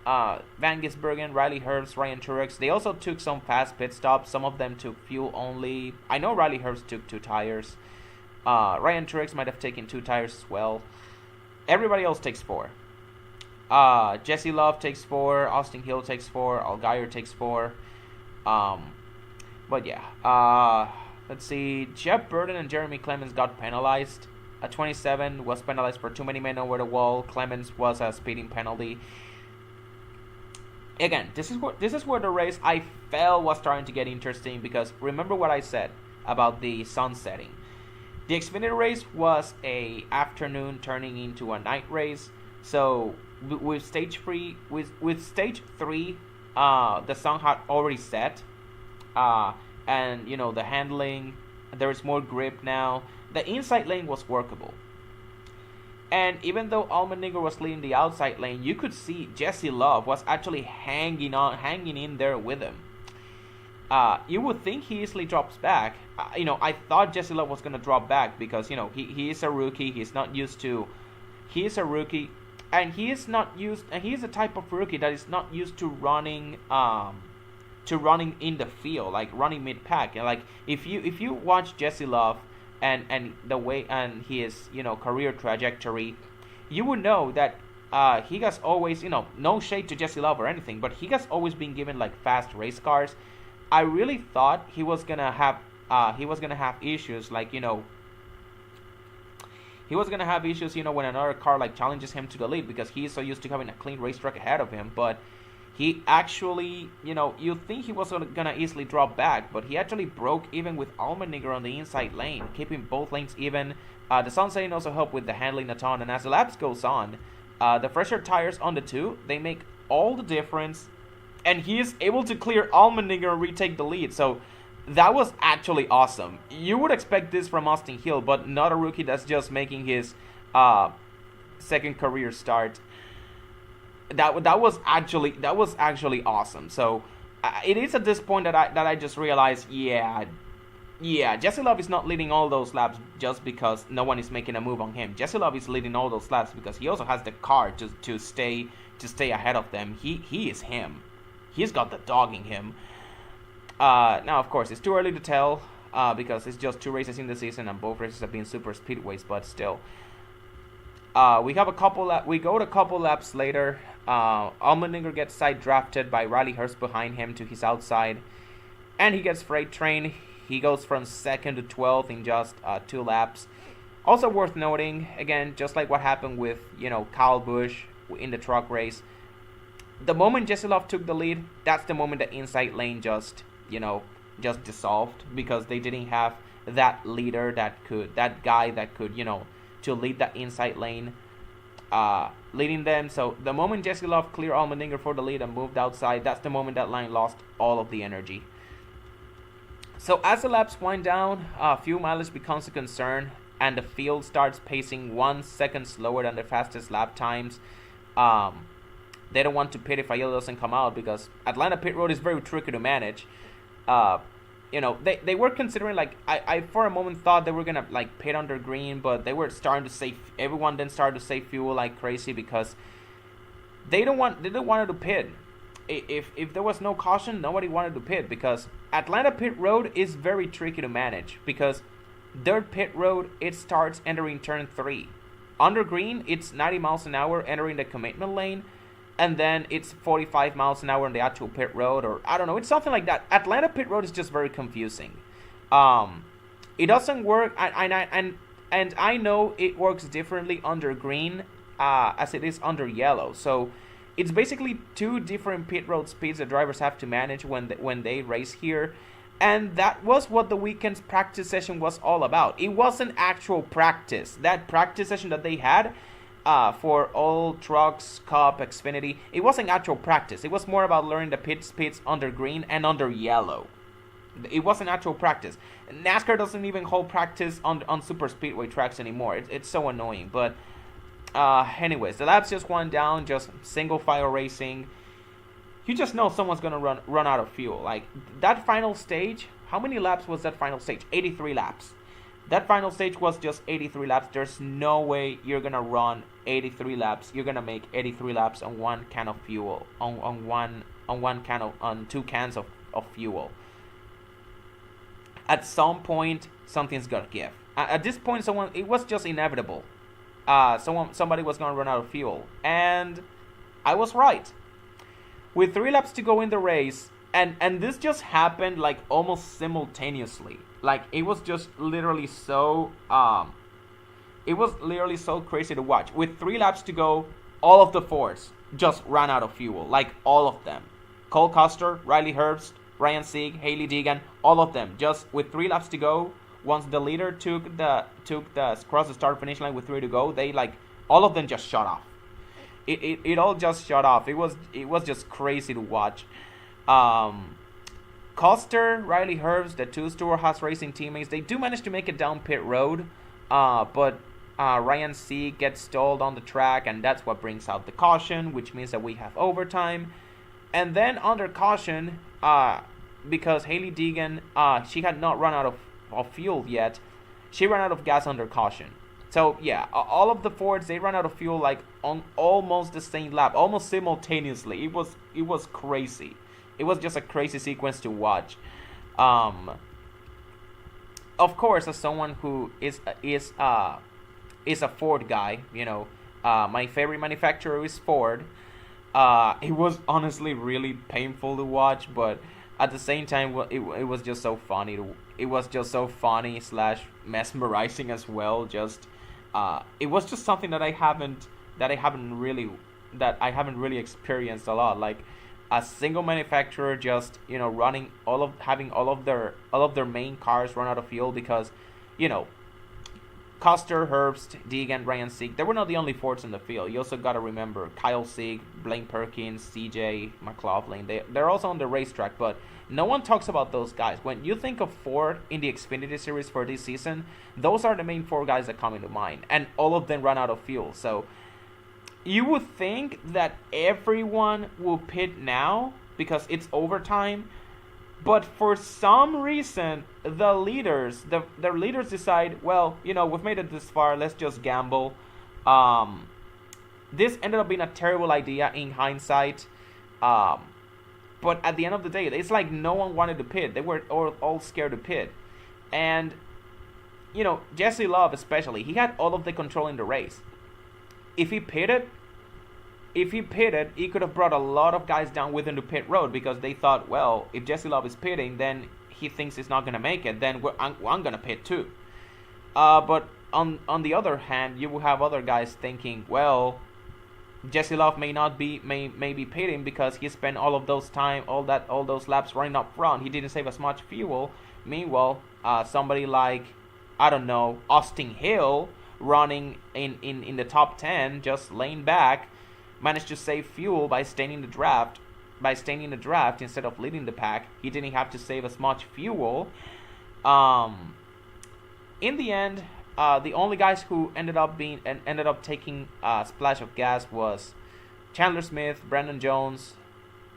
Van Gisbergen, Riley Herbst, Ryan Truex, they also took some fast pit stops. Some of them took fuel only. I know Riley Herbst took 2 tires. Ryan Truex might have taken 2 tires as well. Everybody else takes 4. Jesse Love takes 4. Austin Hill takes 4. Allgaier takes 4. But yeah. Let's see. Jeff Burton and Jeremy Clements got penalized. 27 was penalized for too many men over the wall. Clements was a speeding penalty. Again, this is where the race I felt was starting to get interesting, because remember what I said about the sun setting. The Xfinity race was a afternoon turning into a night race. So with stage 3, the sun had already set. And you know, the handling, there is more grip now. The inside lane was workable, and even though Allmendinger was leading the outside lane, you could see Jesse Love was actually hanging in there with him. You would think he easily drops back. I thought Jesse Love was gonna drop back because he is a rookie. He is a rookie, and he is a type of rookie that is not used to running in the field, like running mid-pack. Like if you watch Jesse Love and the way and his career trajectory, you would know that he has always, no shade to Jesse Love or anything, but he has always been given like fast race cars. I really thought he was gonna have issues, like he was gonna have issues, when another car like challenges him to the lead, because he is so used to having a clean racetrack ahead of him. But he actually, you think he was gonna easily drop back, but he actually broke even with Allmendinger on the inside lane, keeping both lanes even. The sun setting also helped with the handling a ton, and as the laps goes on, the fresher tires on the 2, they make all the difference, and he is able to clear Allmendinger and retake the lead. So that was actually awesome. You would expect this from Austin Hill, but not a rookie that's just making his second career start. That was actually awesome. So it is at this point that I just realized, yeah, Jesse Love is not leading all those laps just because no one is making a move on him. Jesse Love is leading all those laps because he also has the car to stay ahead of them. He is him. He's got the dog in him. Now, of course, it's too early to tell because it's just 2 races in the season and both races have been super speedways, but still. We go a couple laps later. Allmendinger gets side drafted by Riley Herbst behind him to his outside, and he gets freight train. He goes from 2nd to 12th in just 2 laps. Also worth noting, again, just like what happened with Kyle Busch in the truck race, the moment Jesse Love took the lead, that's the moment the inside lane just dissolved, because they didn't have that leader that could to lead that inside lane, leading them. So the moment Jesse Love cleared Allmendinger for the lead and moved outside, that's the moment that line lost all of the energy. So as the laps wind down, fuel mileage becomes a concern, and the field starts pacing 1 second slower than their fastest lap times. They don't want to pit if Aiello doesn't come out, because Atlanta pit road is very tricky to manage. They were considering, like, I for a moment thought they were gonna like pit under green, but they were starting to save. Everyone then started to save fuel like crazy, because They didn't want to pit. If there was no caution, nobody wanted to pit, because Atlanta pit road is very tricky to manage, because dirt pit road, it starts entering turn 3. Under green, it's 90 miles an hour entering the commitment lane, and then it's 45 miles an hour on the actual pit road, or I don't know, it's something like that. Atlanta pit road is just very confusing. It doesn't work, and I know it works differently under green as it is under yellow. So it's basically two different pit road speeds the drivers have to manage when they race here. And that was what the weekend's practice session was all about. It wasn't actual practice. That practice session that they had for all trucks, Cup, Xfinity, it wasn't actual practice. It was more about learning the pit speeds under green and under yellow. It wasn't actual practice. NASCAR doesn't even hold practice on Superspeedway tracks anymore. It's so annoying. But anyways, the laps just went down, just single file racing. You just know someone's gonna run out of fuel. Like that final stage, how many laps was that final stage? 83 laps. That final stage was just 83 laps. There's no way you're gonna run 83 laps. You're gonna make 83 laps on one can of fuel, on 2 cans of fuel. At some point, something's gonna give. At this point, it was just inevitable. Somebody was gonna run out of fuel, and I was right. With 3 laps to go in the race, and this just happened like almost simultaneously. Like it was just literally so crazy to watch. With 3 laps to go, all of the Fords just ran out of fuel. Like all of them. Cole Custer, Riley Herbst, Ryan Sieg, Hailie Deegan, all of them. Just with 3 laps to go, once the leader took the cross the start finish line with 3 to go, they all of them just shut off. It all just shut off. It was just crazy to watch. Custer, Riley Herbst, the 2 Stewart-Haas Racing teammates, they do manage to make it down pit road, but Ryan Sieg gets stalled on the track, and that's what brings out the caution, which means that we have overtime. And then under caution, because Hailie Deegan, she had not run out of fuel yet, she ran out of gas under caution. So yeah, all of the Fords, they ran out of fuel like on almost the same lap, almost simultaneously. It was crazy. It was just a crazy sequence to watch. Of course, as someone who is a Ford guy, my favorite manufacturer is Ford. It was honestly really painful to watch, but at the same time, it was just so funny. It was just so funny / mesmerizing as well. Just it was just something that I haven't really really experienced a lot. Like a single manufacturer just having all of their main cars run out of fuel because Custer, Herbst, Deegan, Ryan Sieg, they were not the only Fords in the field. You also got to remember Kyle Sieg, Blaine Perkins, CJ McLaughlin. They're also on the racetrack, but no one talks about those guys. When you think of Ford in the Xfinity Series for this season, those are the main 4 guys that come into mind, and all of them run out of fuel. So you would think that everyone will pit now because it's overtime, but for some reason, their leaders decide, well, we've made it this far, let's just gamble. This ended up being a terrible idea in hindsight. But at the end of the day, it's like no one wanted to pit. They were all scared to pit. And, Jesse Love especially, he had all of the control in the race. If he pitted, he could have brought a lot of guys down with him to pit road because they thought, well, if Jesse Love is pitting, then he thinks he's not going to make it, then I'm going to pit too. But on the other hand, you will have other guys thinking, well, Jesse Love may be pitting because he spent all of those laps running up front. He didn't save as much fuel. Meanwhile, somebody like, I don't know, Austin Hill running in the top 10, just laying back, managed to save fuel by staying in the draft. Instead of leading the pack, he didn't have to save as much fuel. In the end, the only guys who ended up taking a splash of gas was Chandler Smith, Brandon Jones,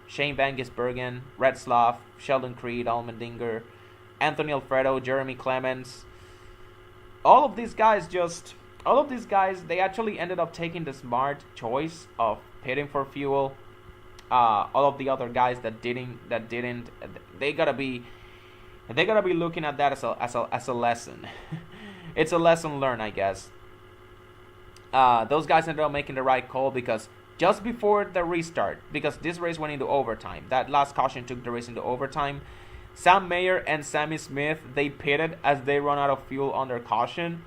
Shane Van Gisbergen, Red Slough, Sheldon Creed, Allmendinger, Anthony Alfredo, Jeremy Clements. All of these guys, they actually ended up taking the smart choice of pitting for fuel. All of the other guys that didn't, they gotta be looking at that as a lesson. It's a lesson learned, I guess. Those guys ended up making the right call because just before the restart, because this race went into overtime, that last caution took the race into overtime. Sam Mayer and Sammy Smith, they pitted as they run out of fuel under caution.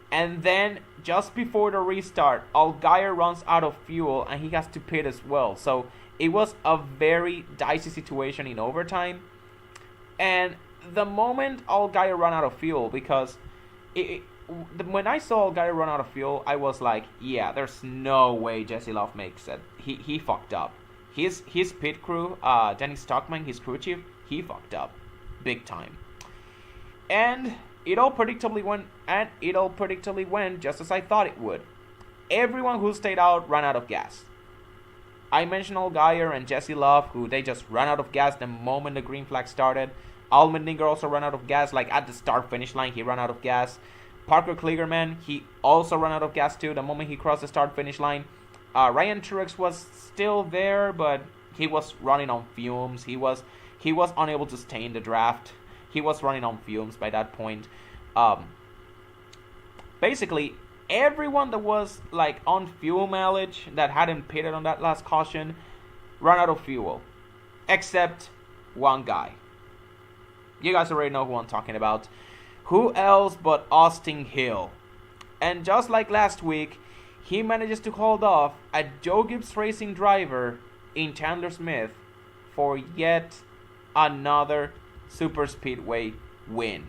And then just before the restart, Allgaier runs out of fuel and he has to pit as well. So it was a very dicey situation in overtime. And the moment Allgaier ran out of fuel, because when I saw Allgaier run out of fuel, I was like, yeah, there's no way Jesse Love makes it. He fucked up. His pit crew, Denny Stockman, his crew chief, he fucked up big time. And it all predictably went just as I thought it would. Everyone who stayed out ran out of gas. I mentioned Allgaier and Jesse Love, who they just ran out of gas the moment the green flag started. Al Mendinger also ran out of gas, like at the start-finish line, he ran out of gas. Parker Kligerman, he also ran out of gas too the moment he crossed the start-finish line. Ryan Truex was still there, but he was running on fumes. He was unable to stay in the draft. He was running on fumes by that point. Basically, everyone that was like on fuel mileage that hadn't pitted on that last caution ran out of fuel, except one guy. You guys already know who I'm talking about. Who else but Austin Hill? And just like last week, he manages to hold off a Joe Gibbs Racing driver in Chandler Smith for yet another Superspeedway win.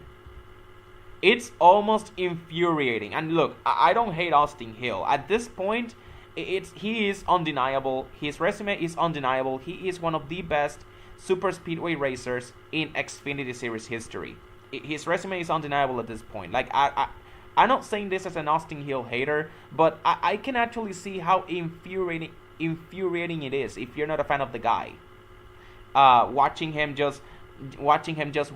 It's almost infuriating. And look, I don't hate Austin Hill. At this point, he is undeniable. His resume is undeniable. He is one of the best Superspeedway racers in Xfinity Series history. His resume is undeniable at this point. Like, I'm not saying this as an Austin Hill hater, but I can actually see how infuriating it is if you're not a fan of the guy. Watching him just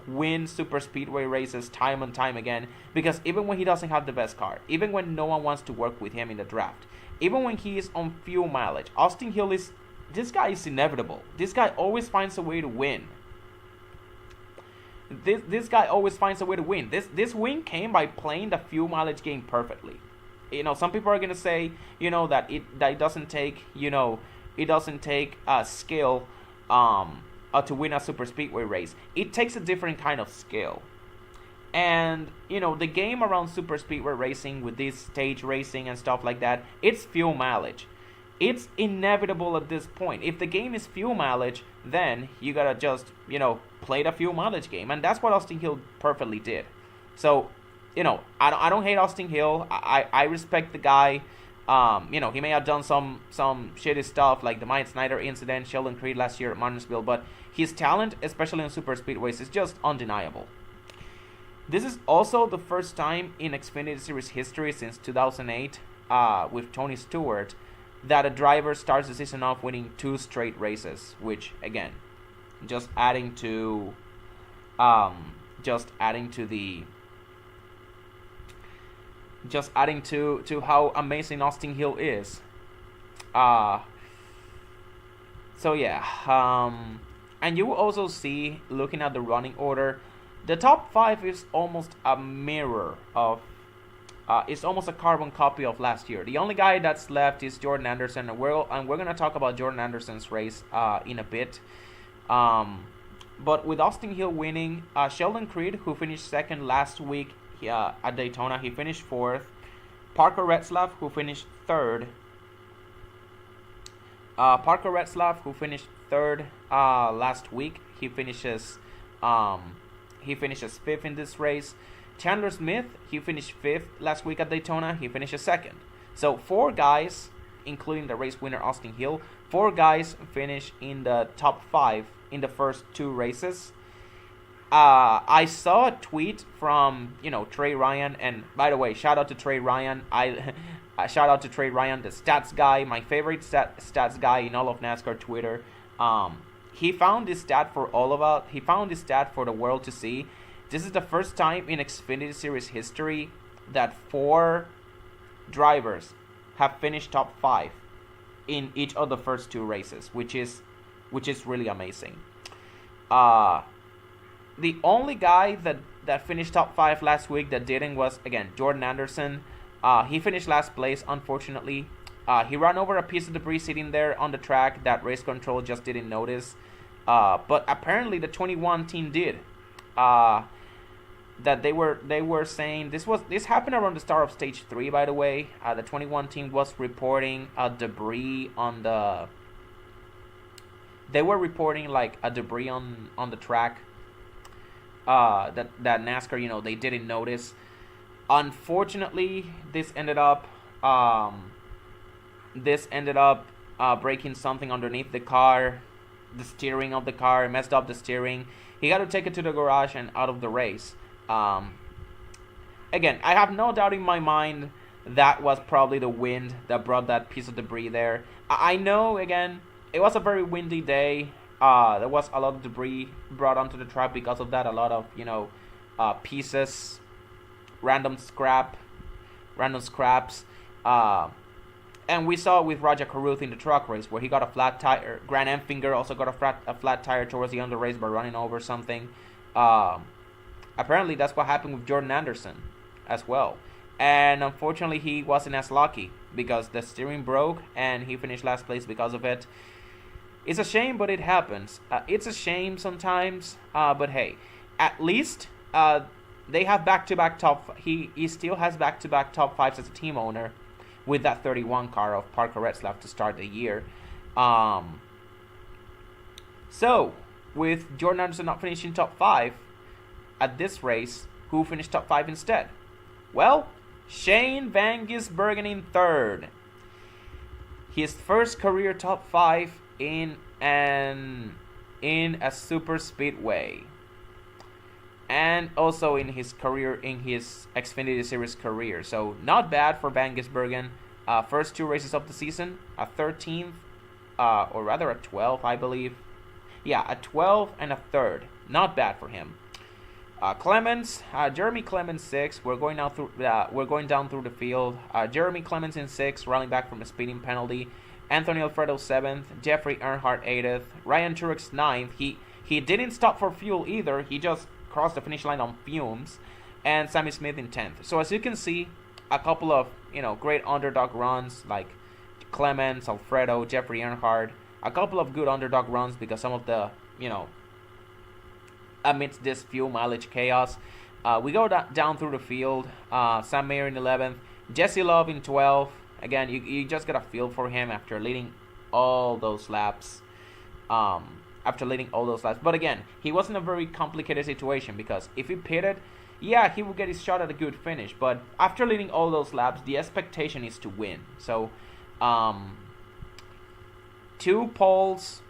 win Superspeedway races time and time again, because even when he doesn't have the best car, even when no one wants to work with him in the draft, even when he is on fuel mileage, Austin Hill this guy is inevitable. This guy always finds a way to win. This guy always finds a way to win. This win came by playing the fuel mileage game perfectly. You know, some people are gonna say, you know, that it doesn't take, you know, it doesn't take skill to win a Superspeedway race. It takes a different kind of skill. And, you know, the game around Superspeedway racing with this stage racing and stuff like that, it's fuel mileage. It's inevitable at this point. If the game is fuel mileage, then you gotta just, you know, play the fuel mileage game. And that's what Austin Hill perfectly did. So, you know, I don't hate Austin Hill. I respect the guy. You know, he may have done some shitty stuff like the Mike Snyder incident, Sheldon Creed last year at Martinsville, but his talent, especially on Superspeedways, is just undeniable. This is also the first time in Xfinity Series history since 2008 with Tony Stewart that a driver starts the season off winning 2 straight races, which again, just adding to how amazing Austin Hill is. So yeah, and you will also see, looking at the running order, the top 5 is almost a mirror of. It's almost a carbon copy of last year. The only guy that's left is Jordan Anderson, and we're gonna talk about Jordan Anderson's race in a bit. But with Austin Hill winning, Sheldon Creed, who finished second last week at Daytona, he finished 4th. Parker Retzlaff, who finished 3rd. Last week, he finishes 5th in this race. Chandler Smith, he finished 5th last week at Daytona. He finishes 2nd. So 4 guys, including the race winner Austin Hill, 4 guys finish in the top 5 in the first 2 races. I saw a tweet from, you know, Trey Ryan, and by the way, shout out to Trey Ryan. Shout out to Trey Ryan, the stats guy, my favorite stats guy in all of NASCAR Twitter. He found this stat for all of us. He found this stat for the world to see. This is the first time in Xfinity Series history that 4 drivers have finished top 5 in each of the first 2 races, which is really amazing. The only guy that finished top 5 last week that didn't was, again, Jordan Anderson. He finished last place, unfortunately. He ran over a piece of debris sitting there on the track that race control just didn't notice. But apparently the 21 team did. That they were saying this happened around the start of stage 3, by the way. The 21 team was reporting debris on the. They were reporting like a debris on the track. That NASCAR, they didn't notice. Unfortunately, this ended up breaking something underneath the car, the steering of the car, messed up the steering. He got to take it to the garage and out of the race. Again, I have no doubt in my mind that was probably the wind that brought that piece of debris there. I know, again, it was a very windy day. There was a lot of debris brought onto the track because of that. A lot of, pieces, random scraps. And we saw it with Raja Caruth in the truck race where he got a flat tire. Grant Enfinger also got a flat tire towards the end of the race by running over something. Apparently that's what happened with Jordan Anderson as well. And unfortunately he wasn't as lucky because the steering broke and he finished last place because of it. It's a shame, but it happens. It's a shame sometimes, but hey, at least they have back-to-back top. He still has back-to-back top 5s as a team owner with that 31 car of Parker Retzlaff to start the year. So with Jordan Anderson not finishing top 5 at this race, who finished top 5 instead? Well, Shane Van Gisbergen in 3rd. His first career top 5 in a Superspeedway, and also in his Xfinity Series career. So not bad for Van Gisbergen. First 2 races of the season, a 13th, or rather a 12th, I believe. Yeah, a 12th and a 3rd. Not bad for him. Jeremy Clemens 6. We're going down through the field. Jeremy Clemens in 6, rallying back from a speeding penalty. Anthony Alfredo 7th, Jeffrey Earnhardt 8th, Ryan Truex 9th. He didn't stop for fuel either. He just crossed the finish line on fumes. And Sammy Smith in 10th. So as you can see, a couple of great underdog runs like Clemens, Alfredo, Jeffrey Earnhardt. A couple of good underdog runs because some of the amidst this fuel mileage chaos. We go down through the field. Sam Mayer in 11th, Jesse Love in 12th. Again, you just got a feel for him after leading all those laps. But again, he was in a very complicated situation because if he pitted, yeah, he would get his shot at a good finish. But after leading all those laps, the expectation is to win. So, 2 poles,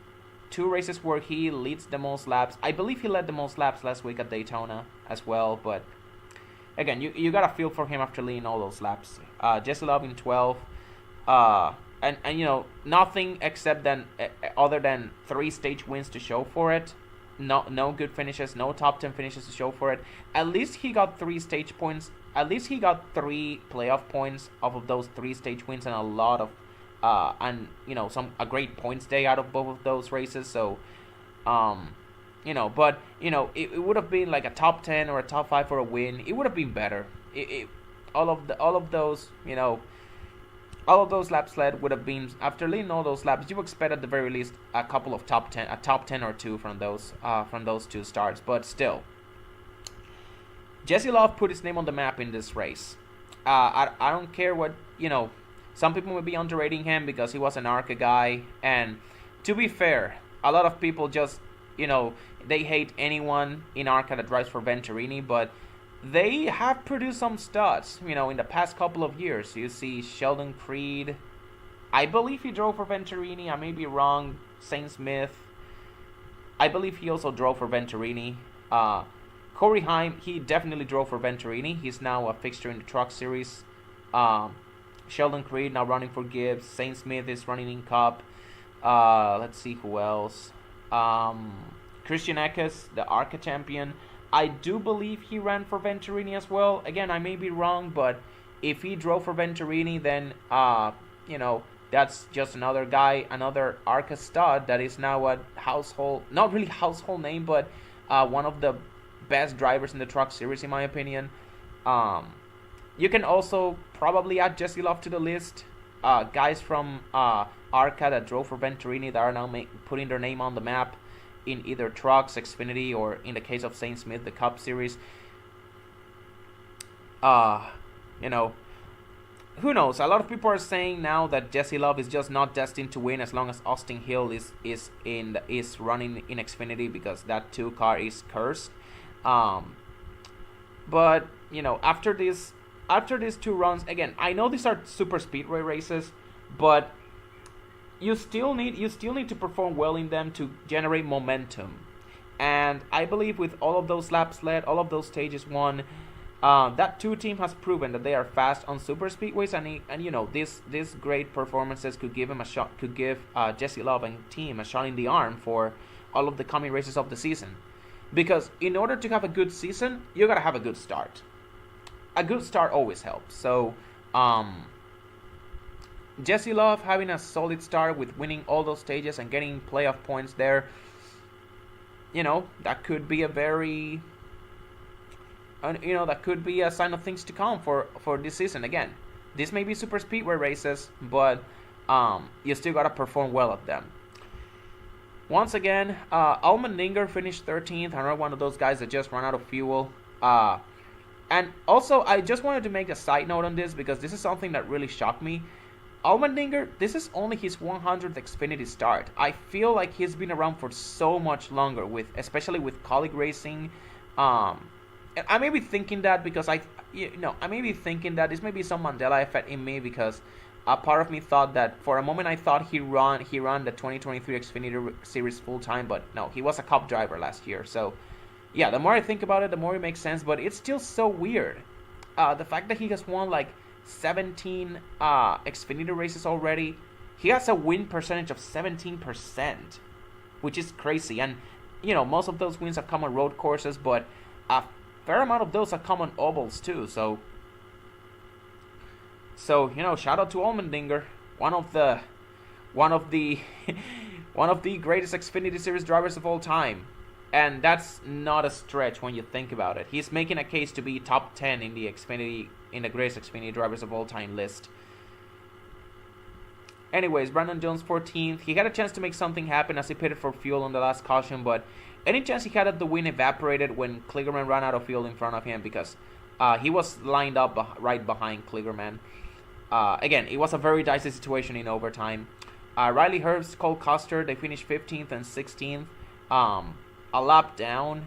2 races where he leads the most laps. I believe he led the most laps last week at Daytona as well. But again, you got a feel for him after leading all those laps. Jesse Love in 12th. And nothing except other than 3 stage wins to show for it. No good finishes, no top 10 finishes to show for it. At least he got 3 stage points. At least he got 3 playoff points off of those 3 stage wins and a lot of a great points day out of both of those races. So it would have been like a top 10 or a top 5 for a win. It would have been better. All of those laps led would have been, after leading all those laps, you expect at the very least a couple of top 10 or 2 from those 2 starts. But still, Jesse Love put his name on the map in this race. I don't care what some people may be underrating him because he was an ARCA guy, and to be fair, a lot of people just they hate anyone in ARCA that drives for Venturini, but they have produced some studs, in the past couple of years. You see Sheldon Creed. I believe he drove for Venturini. I may be wrong. Saint Smith. I believe he also drove for Venturini. Corey Heim, he definitely drove for Venturini. He's now a fixture in the Truck Series. Sheldon Creed now running for Gibbs. Saint Smith is running in Cup. Let's see who else. Christian Eckes, the ARCA champion. I do believe he ran for Venturini as well. Again, I may be wrong, but if he drove for Venturini, then That's just another guy, another ARCA stud that is now a household, not really household name, but one of the best drivers in the truck series, in my opinion. You can also probably add Jesse Love to the list. Guys from ARCA that drove for Venturini that are now putting their name on the map in either trucks, Xfinity, or in the case of Saint Smith, the Cup Series. You know, who knows? A lot of people are saying now that Jesse Love is just not destined to win as long as Austin Hill is running in Xfinity, because that 2 car is cursed. But you know, after these 2 runs, again, I know these are super speedway races, but you still need to perform well in them to generate momentum. And I believe with all of those laps led, all of those stages won, that 2 team has proven that they are fast on super speedways, and you know, these great performances could give him a shot, could give Jesse Love and team a shot in the arm for all of the coming races of the season. Because in order to have a good season, you gotta have a good start. A good start always helps. So, Jesse Love having a solid start with winning all those stages and getting playoff points there, you know, that could be a very, that could be a sign of things to come for this season. Again, this may be super speedway races, but you still gotta perform well at them. Once again, Allmendinger finished 13th. Another one of those guys that just ran out of fuel. And also, I just wanted to make a side note on this, because this is something that really shocked me. Allmendinger, this is only his 100th Xfinity start. I feel like he's been around for so much longer, especially with colleague racing. And I may be thinking that because I may be thinking that this may be some Mandela effect in me, because a part of me thought that for a moment I thought he ran the 2023 Xfinity Series full time, but no, he was a Cup driver last year. So yeah, the more I think about it, the more it makes sense. But it's still so weird, the fact that he has won like 17 Xfinity races already. He has a win percentage of 17%, which is crazy. And you know, most of those wins have come on road courses, but a fair amount of those have come on ovals too. So you know, shout out to Allmendinger, one of the greatest Xfinity Series drivers of all time. And that's not a stretch when you think about it. He's making a case to be top 10 in the greatest Xfinity drivers of all time list. Anyways, Brandon Jones 14th. He had a chance to make something happen as he pitted for fuel on the last caution, but any chance he had at the win evaporated when Kligerman ran out of fuel in front of him, because he was lined up right behind Kligerman. Again, it was a very dicey situation in overtime. Riley Herbst, Cole Custer, they finished 15th and 16th. A lap down,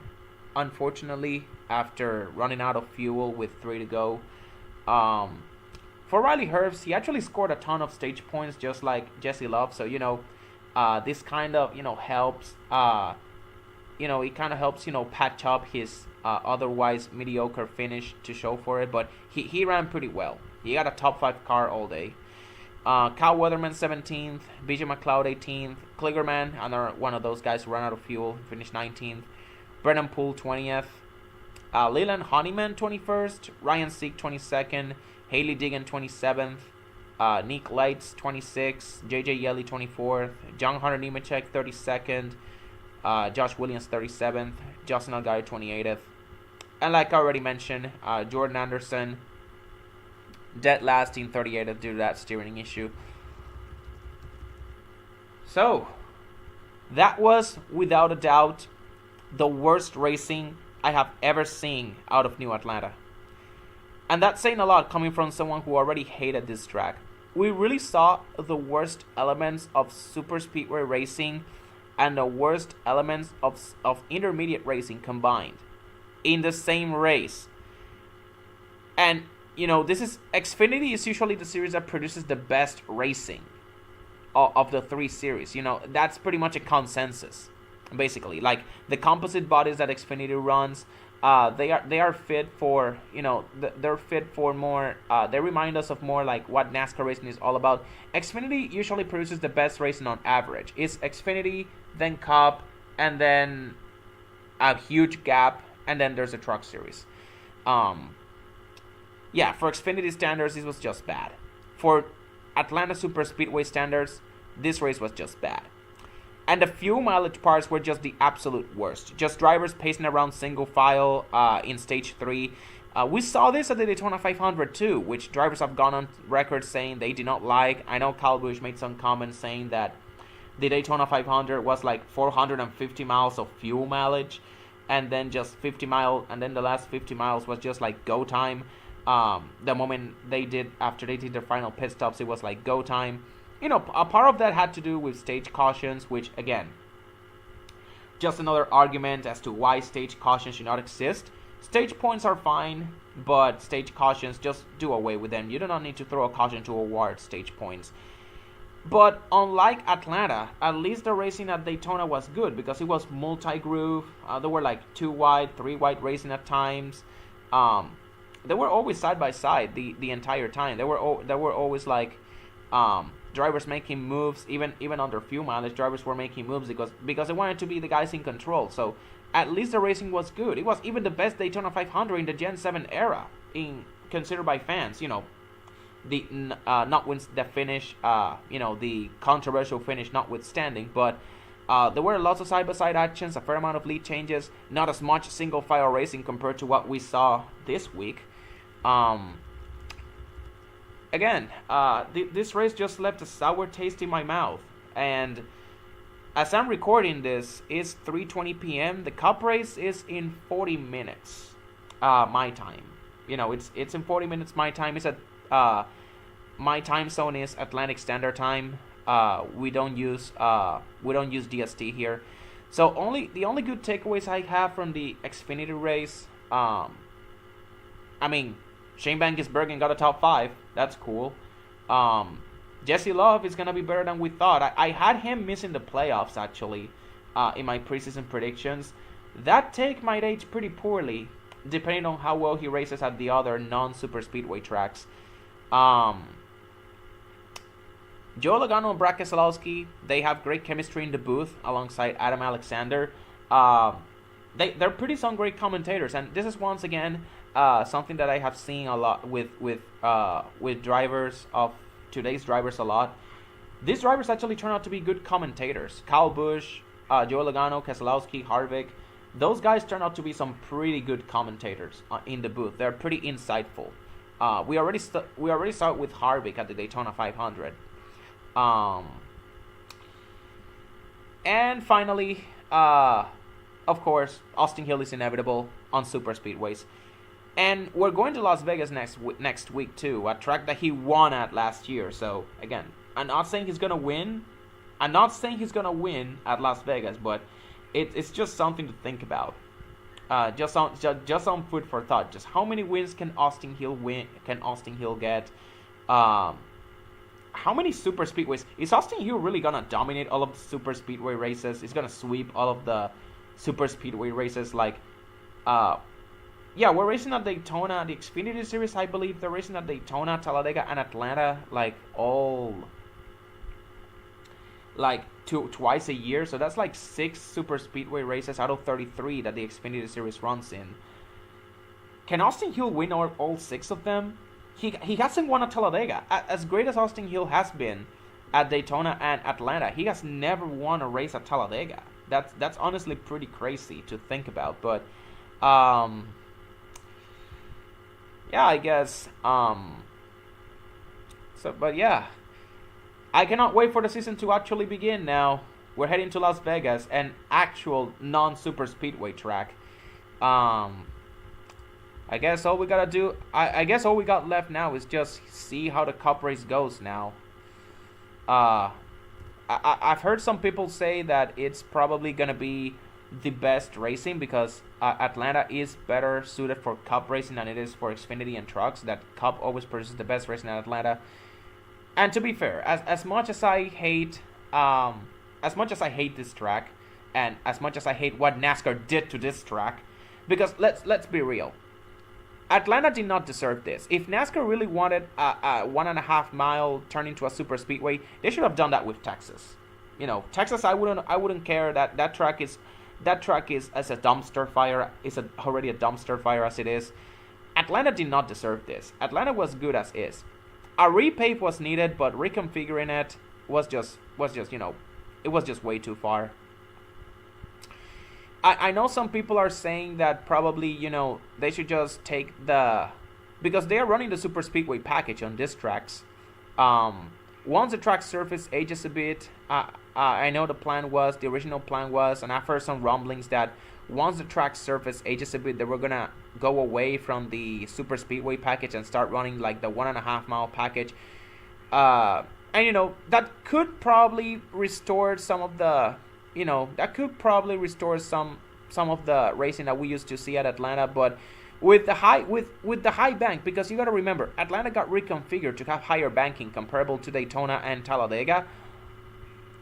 unfortunately, after running out of fuel with 3 to go. For Riley Herbst, he actually scored a ton of stage points, just like Jesse Love. So, you know, this kind of, helps. It kind of helps, patch up his otherwise mediocre finish to show for it. But he ran pretty well. He got a top 5 car all day. Kyle Weatherman 17th, BJ McLeod 18th, Kligerman, another one of those guys who ran out of fuel, finished 19th, Brennan Poole 20th, Leland Honeyman 21st, Ryan Sieg 22nd, Haley Diggin 27th, Nick Leitz 26th, JJ Yeley 24th, John Hunter Nemechek 32nd, Josh Williams 37th, Justin Allgaier 28th, and like I already mentioned, Jordan Anderson dead last in 38th due to that steering issue. So, that was without a doubt the worst racing I have ever seen out of New Atlanta. And that's saying a lot coming from someone who already hated this track. We really saw the worst elements of super speedway racing and the worst elements of intermediate racing combined in the same race. And Xfinity is usually the series that produces the best racing of the 3 series. That's pretty much a consensus, basically. Like, the composite bodies that Xfinity runs, they are fit for, they're fit for more, they remind us of more like what NASCAR racing is all about. Xfinity usually produces the best racing on average. It's Xfinity, then Cup, and then a huge gap, and then there's a truck series. Yeah, for Xfinity standards, this was just bad. For Atlanta Superspeedway standards, this race was just bad. And the fuel mileage parts were just the absolute worst. Just drivers pacing around single file in stage 3. We saw this at the Daytona 500 too, which drivers have gone on record saying they did not like. I know Kyle Busch made some comments saying that the Daytona 500 was like 450 miles of fuel mileage, and then just 50 miles, and then the last 50 miles was just like go time. The moment after they did their final pit stops, it was like go time. You know, a part of that had to do with stage cautions, which, again, just another argument as to why stage cautions should not exist. Stage points are fine, but stage cautions, just do away with them. You do not need to throw a caution to award stage points. But unlike Atlanta, at least the racing at Daytona was good because it was multi-groove. There were like 2 wide, 3 wide racing at times. They were always side by side the entire time. They were always like drivers making moves, even under fuel mileage. Drivers were making moves because they wanted to be the guys in control. So at least the racing was good. It was even the best Daytona 500 in the Gen 7 era, considered by fans. You know, the finish, the controversial finish notwithstanding, but there were lots of side-by-side actions, a fair amount of lead changes, not as much single-file racing compared to what we saw this week. Again, this race just left a sour taste in my mouth, and as I'm recording this, it's 3:20 p.m. The Cup race is in 40 minutes, my time. You know, it's in 40 minutes my time. It's at my time zone is Atlantic Standard Time. We don't use DST here. So the only good takeaways I have from the Xfinity race, I mean, Shane Bergen got a top 5. That's cool. Jesse Love is gonna be better than we thought. I had him missing the playoffs actually in my preseason predictions. That take might age pretty poorly, depending on how well he races at the other non-Superspeedway tracks. Joe Logano and Brad Keselowski, they have great chemistry in the booth alongside Adam Alexander. They're pretty some great commentators, and this is once again something that I have seen a lot with drivers of today's drivers a lot. These drivers actually turn out to be good commentators. Kyle Busch, Joe Logano, Keselowski, Harvick, those guys turn out to be some pretty good commentators in the booth. They're pretty insightful. We already saw it with Harvick at the Daytona 500. And finally, of course, Austin Hill is inevitable on super speedways. And we're going to Las Vegas next week too, a track that he won at last year. So again, I'm not saying he's gonna win. I'm not saying he's gonna win at Las Vegas, but it's just something to think about. Just some food for thought. Just how many wins can Austin Hill win? Can Austin Hill get? How many super speedways? Is Austin Hill really gonna dominate all of the super speedway races? He's gonna sweep all of the super speedway races. Like, yeah, we're racing at Daytona, the Xfinity Series. I believe they're racing at Daytona, Talladega, and Atlanta, like all, like twice a year. So that's like 6 super speedway races out of 33 that the Xfinity Series runs in. Can Austin Hill win all 6 of them? He hasn't won at Talladega. As great as Austin Hill has been at Daytona and Atlanta, he has never won a race at Talladega. That's honestly pretty crazy to think about. But yeah, I guess. But yeah, I cannot wait for the season to actually begin. Now we're heading to Las Vegas, an actual non-super speedway track. I guess all we gotta do, I guess all we got left now is just see how the Cup race goes now. I've heard some people say that it's probably gonna be the best racing because Atlanta is better suited for Cup racing than it is for Xfinity and trucks. That Cup always produces the best racing in Atlanta. And to be fair, as much as I hate this track, and as much as I hate what NASCAR did to this track, because let's be real. Atlanta did not deserve this. If NASCAR really wanted a 1.5 mile turn into a super speedway, they should have done that with Texas. You know, Texas, I wouldn't care that track is as a dumpster fire. It's already a dumpster fire as it is. Atlanta did not deserve this. Atlanta was good as is. A repave was needed, but reconfiguring it was just it was just way too far. I know some people are saying that probably, they should just take because they are running the Superspeedway package on these tracks. Once the track surface ages a bit, I know the original plan was, and I've heard some rumblings that once the track surface ages a bit, they were gonna go away from the Superspeedway package and start running like the 1.5 mile package. And that could probably restore some of the some of the racing that we used to see at Atlanta, but with the high bank, because you got to remember, Atlanta got reconfigured to have higher banking comparable to Daytona and Talladega.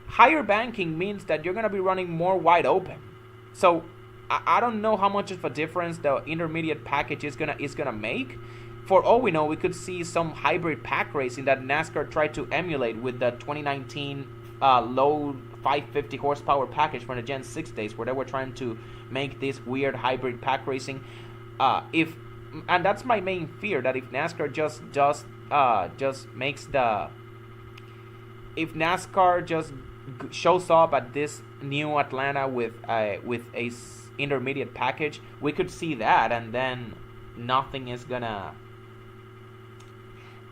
Higher banking means that you're going to be running more wide open. So I don't know how much of a difference the intermediate package is gonna make. For all we know, we could see some hybrid pack racing that NASCAR tried to emulate with the 2019 low 550 horsepower package from the Gen 6 days, where they were trying to make this weird hybrid pack racing. And that's my main fear, that if NASCAR if NASCAR just shows up at this new Atlanta with a intermediate package, we could see that, and then nothing is gonna.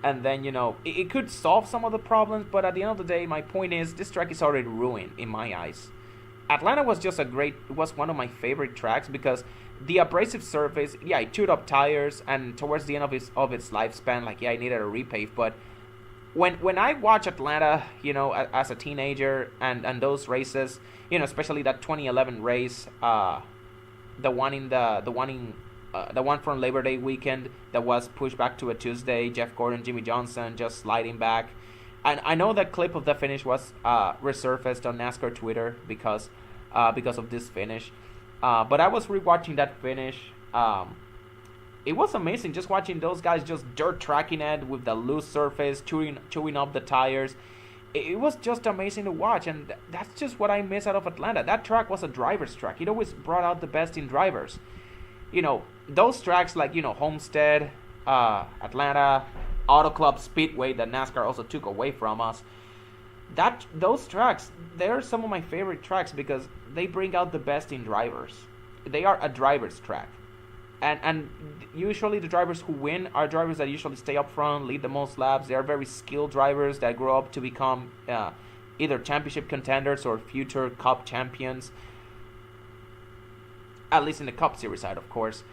And then, it could solve some of the problems, but at the end of the day, my point is, this track is already ruined in my eyes. Atlanta was was one of my favorite tracks because the abrasive surface, it chewed up tires, and towards the end of its lifespan, I needed a repave. But when I watch Atlanta, as a teenager, and those races, especially that 2011 race, the one from Labor Day weekend that was pushed back to a Tuesday, Jeff Gordon, Jimmy Johnson just sliding back. And I know that clip of the finish was resurfaced on NASCAR Twitter because of this finish. But I was rewatching that finish. It was amazing just watching those guys just dirt tracking it with the loose surface, chewing up the tires. It was just amazing to watch, and that's just what I miss out of Atlanta. That track was a driver's track. It always brought out the best in drivers. Those tracks like, Homestead, Atlanta, Auto Club Speedway that NASCAR also took away from us. Those tracks, they're some of my favorite tracks because they bring out the best in drivers. They are a driver's track. And usually the drivers who win are drivers that usually stay up front, lead the most laps. They are very skilled drivers that grow up to become either championship contenders or future Cup champions. At least in the Cup Series side, of course.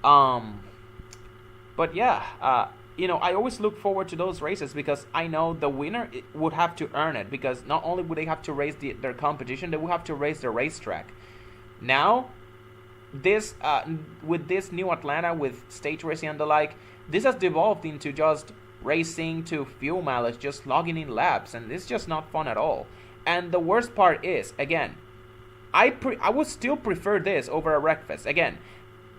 But yeah, I always look forward to those races because I know the winner would have to earn it, because not only would they have to race their competition, they would have to race the racetrack. Now, with this new Atlanta, with stage racing and the like, this has devolved into just racing to fuel mileage, just logging in laps, and it's just not fun at all. And the worst part is, again, I would still prefer this over a wreckfest. Again,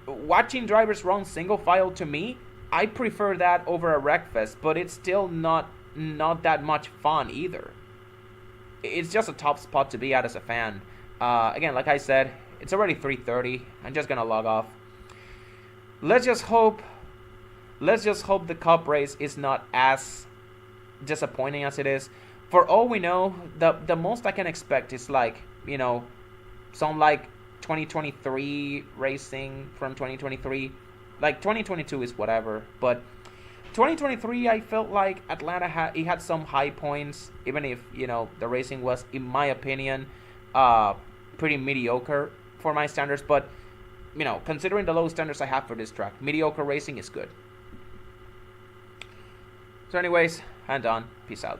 watching drivers run single file, to me, I prefer that over a wreckfest, but it's still not that much fun either. It's just a tough spot to be at as a fan. Again, like I said, it's already 3:30. I'm just gonna log off. Let's just hope the Cup race is not as disappointing as it is. For all we know, the most I can expect is some 2023 racing from 2023. 2022 is whatever, but 2023, I felt like Atlanta had some high points, even if the racing was, in my opinion, pretty mediocre for my standards. But considering the low standards I have for this track, mediocre racing is good. So anyways, I'm done. Peace out.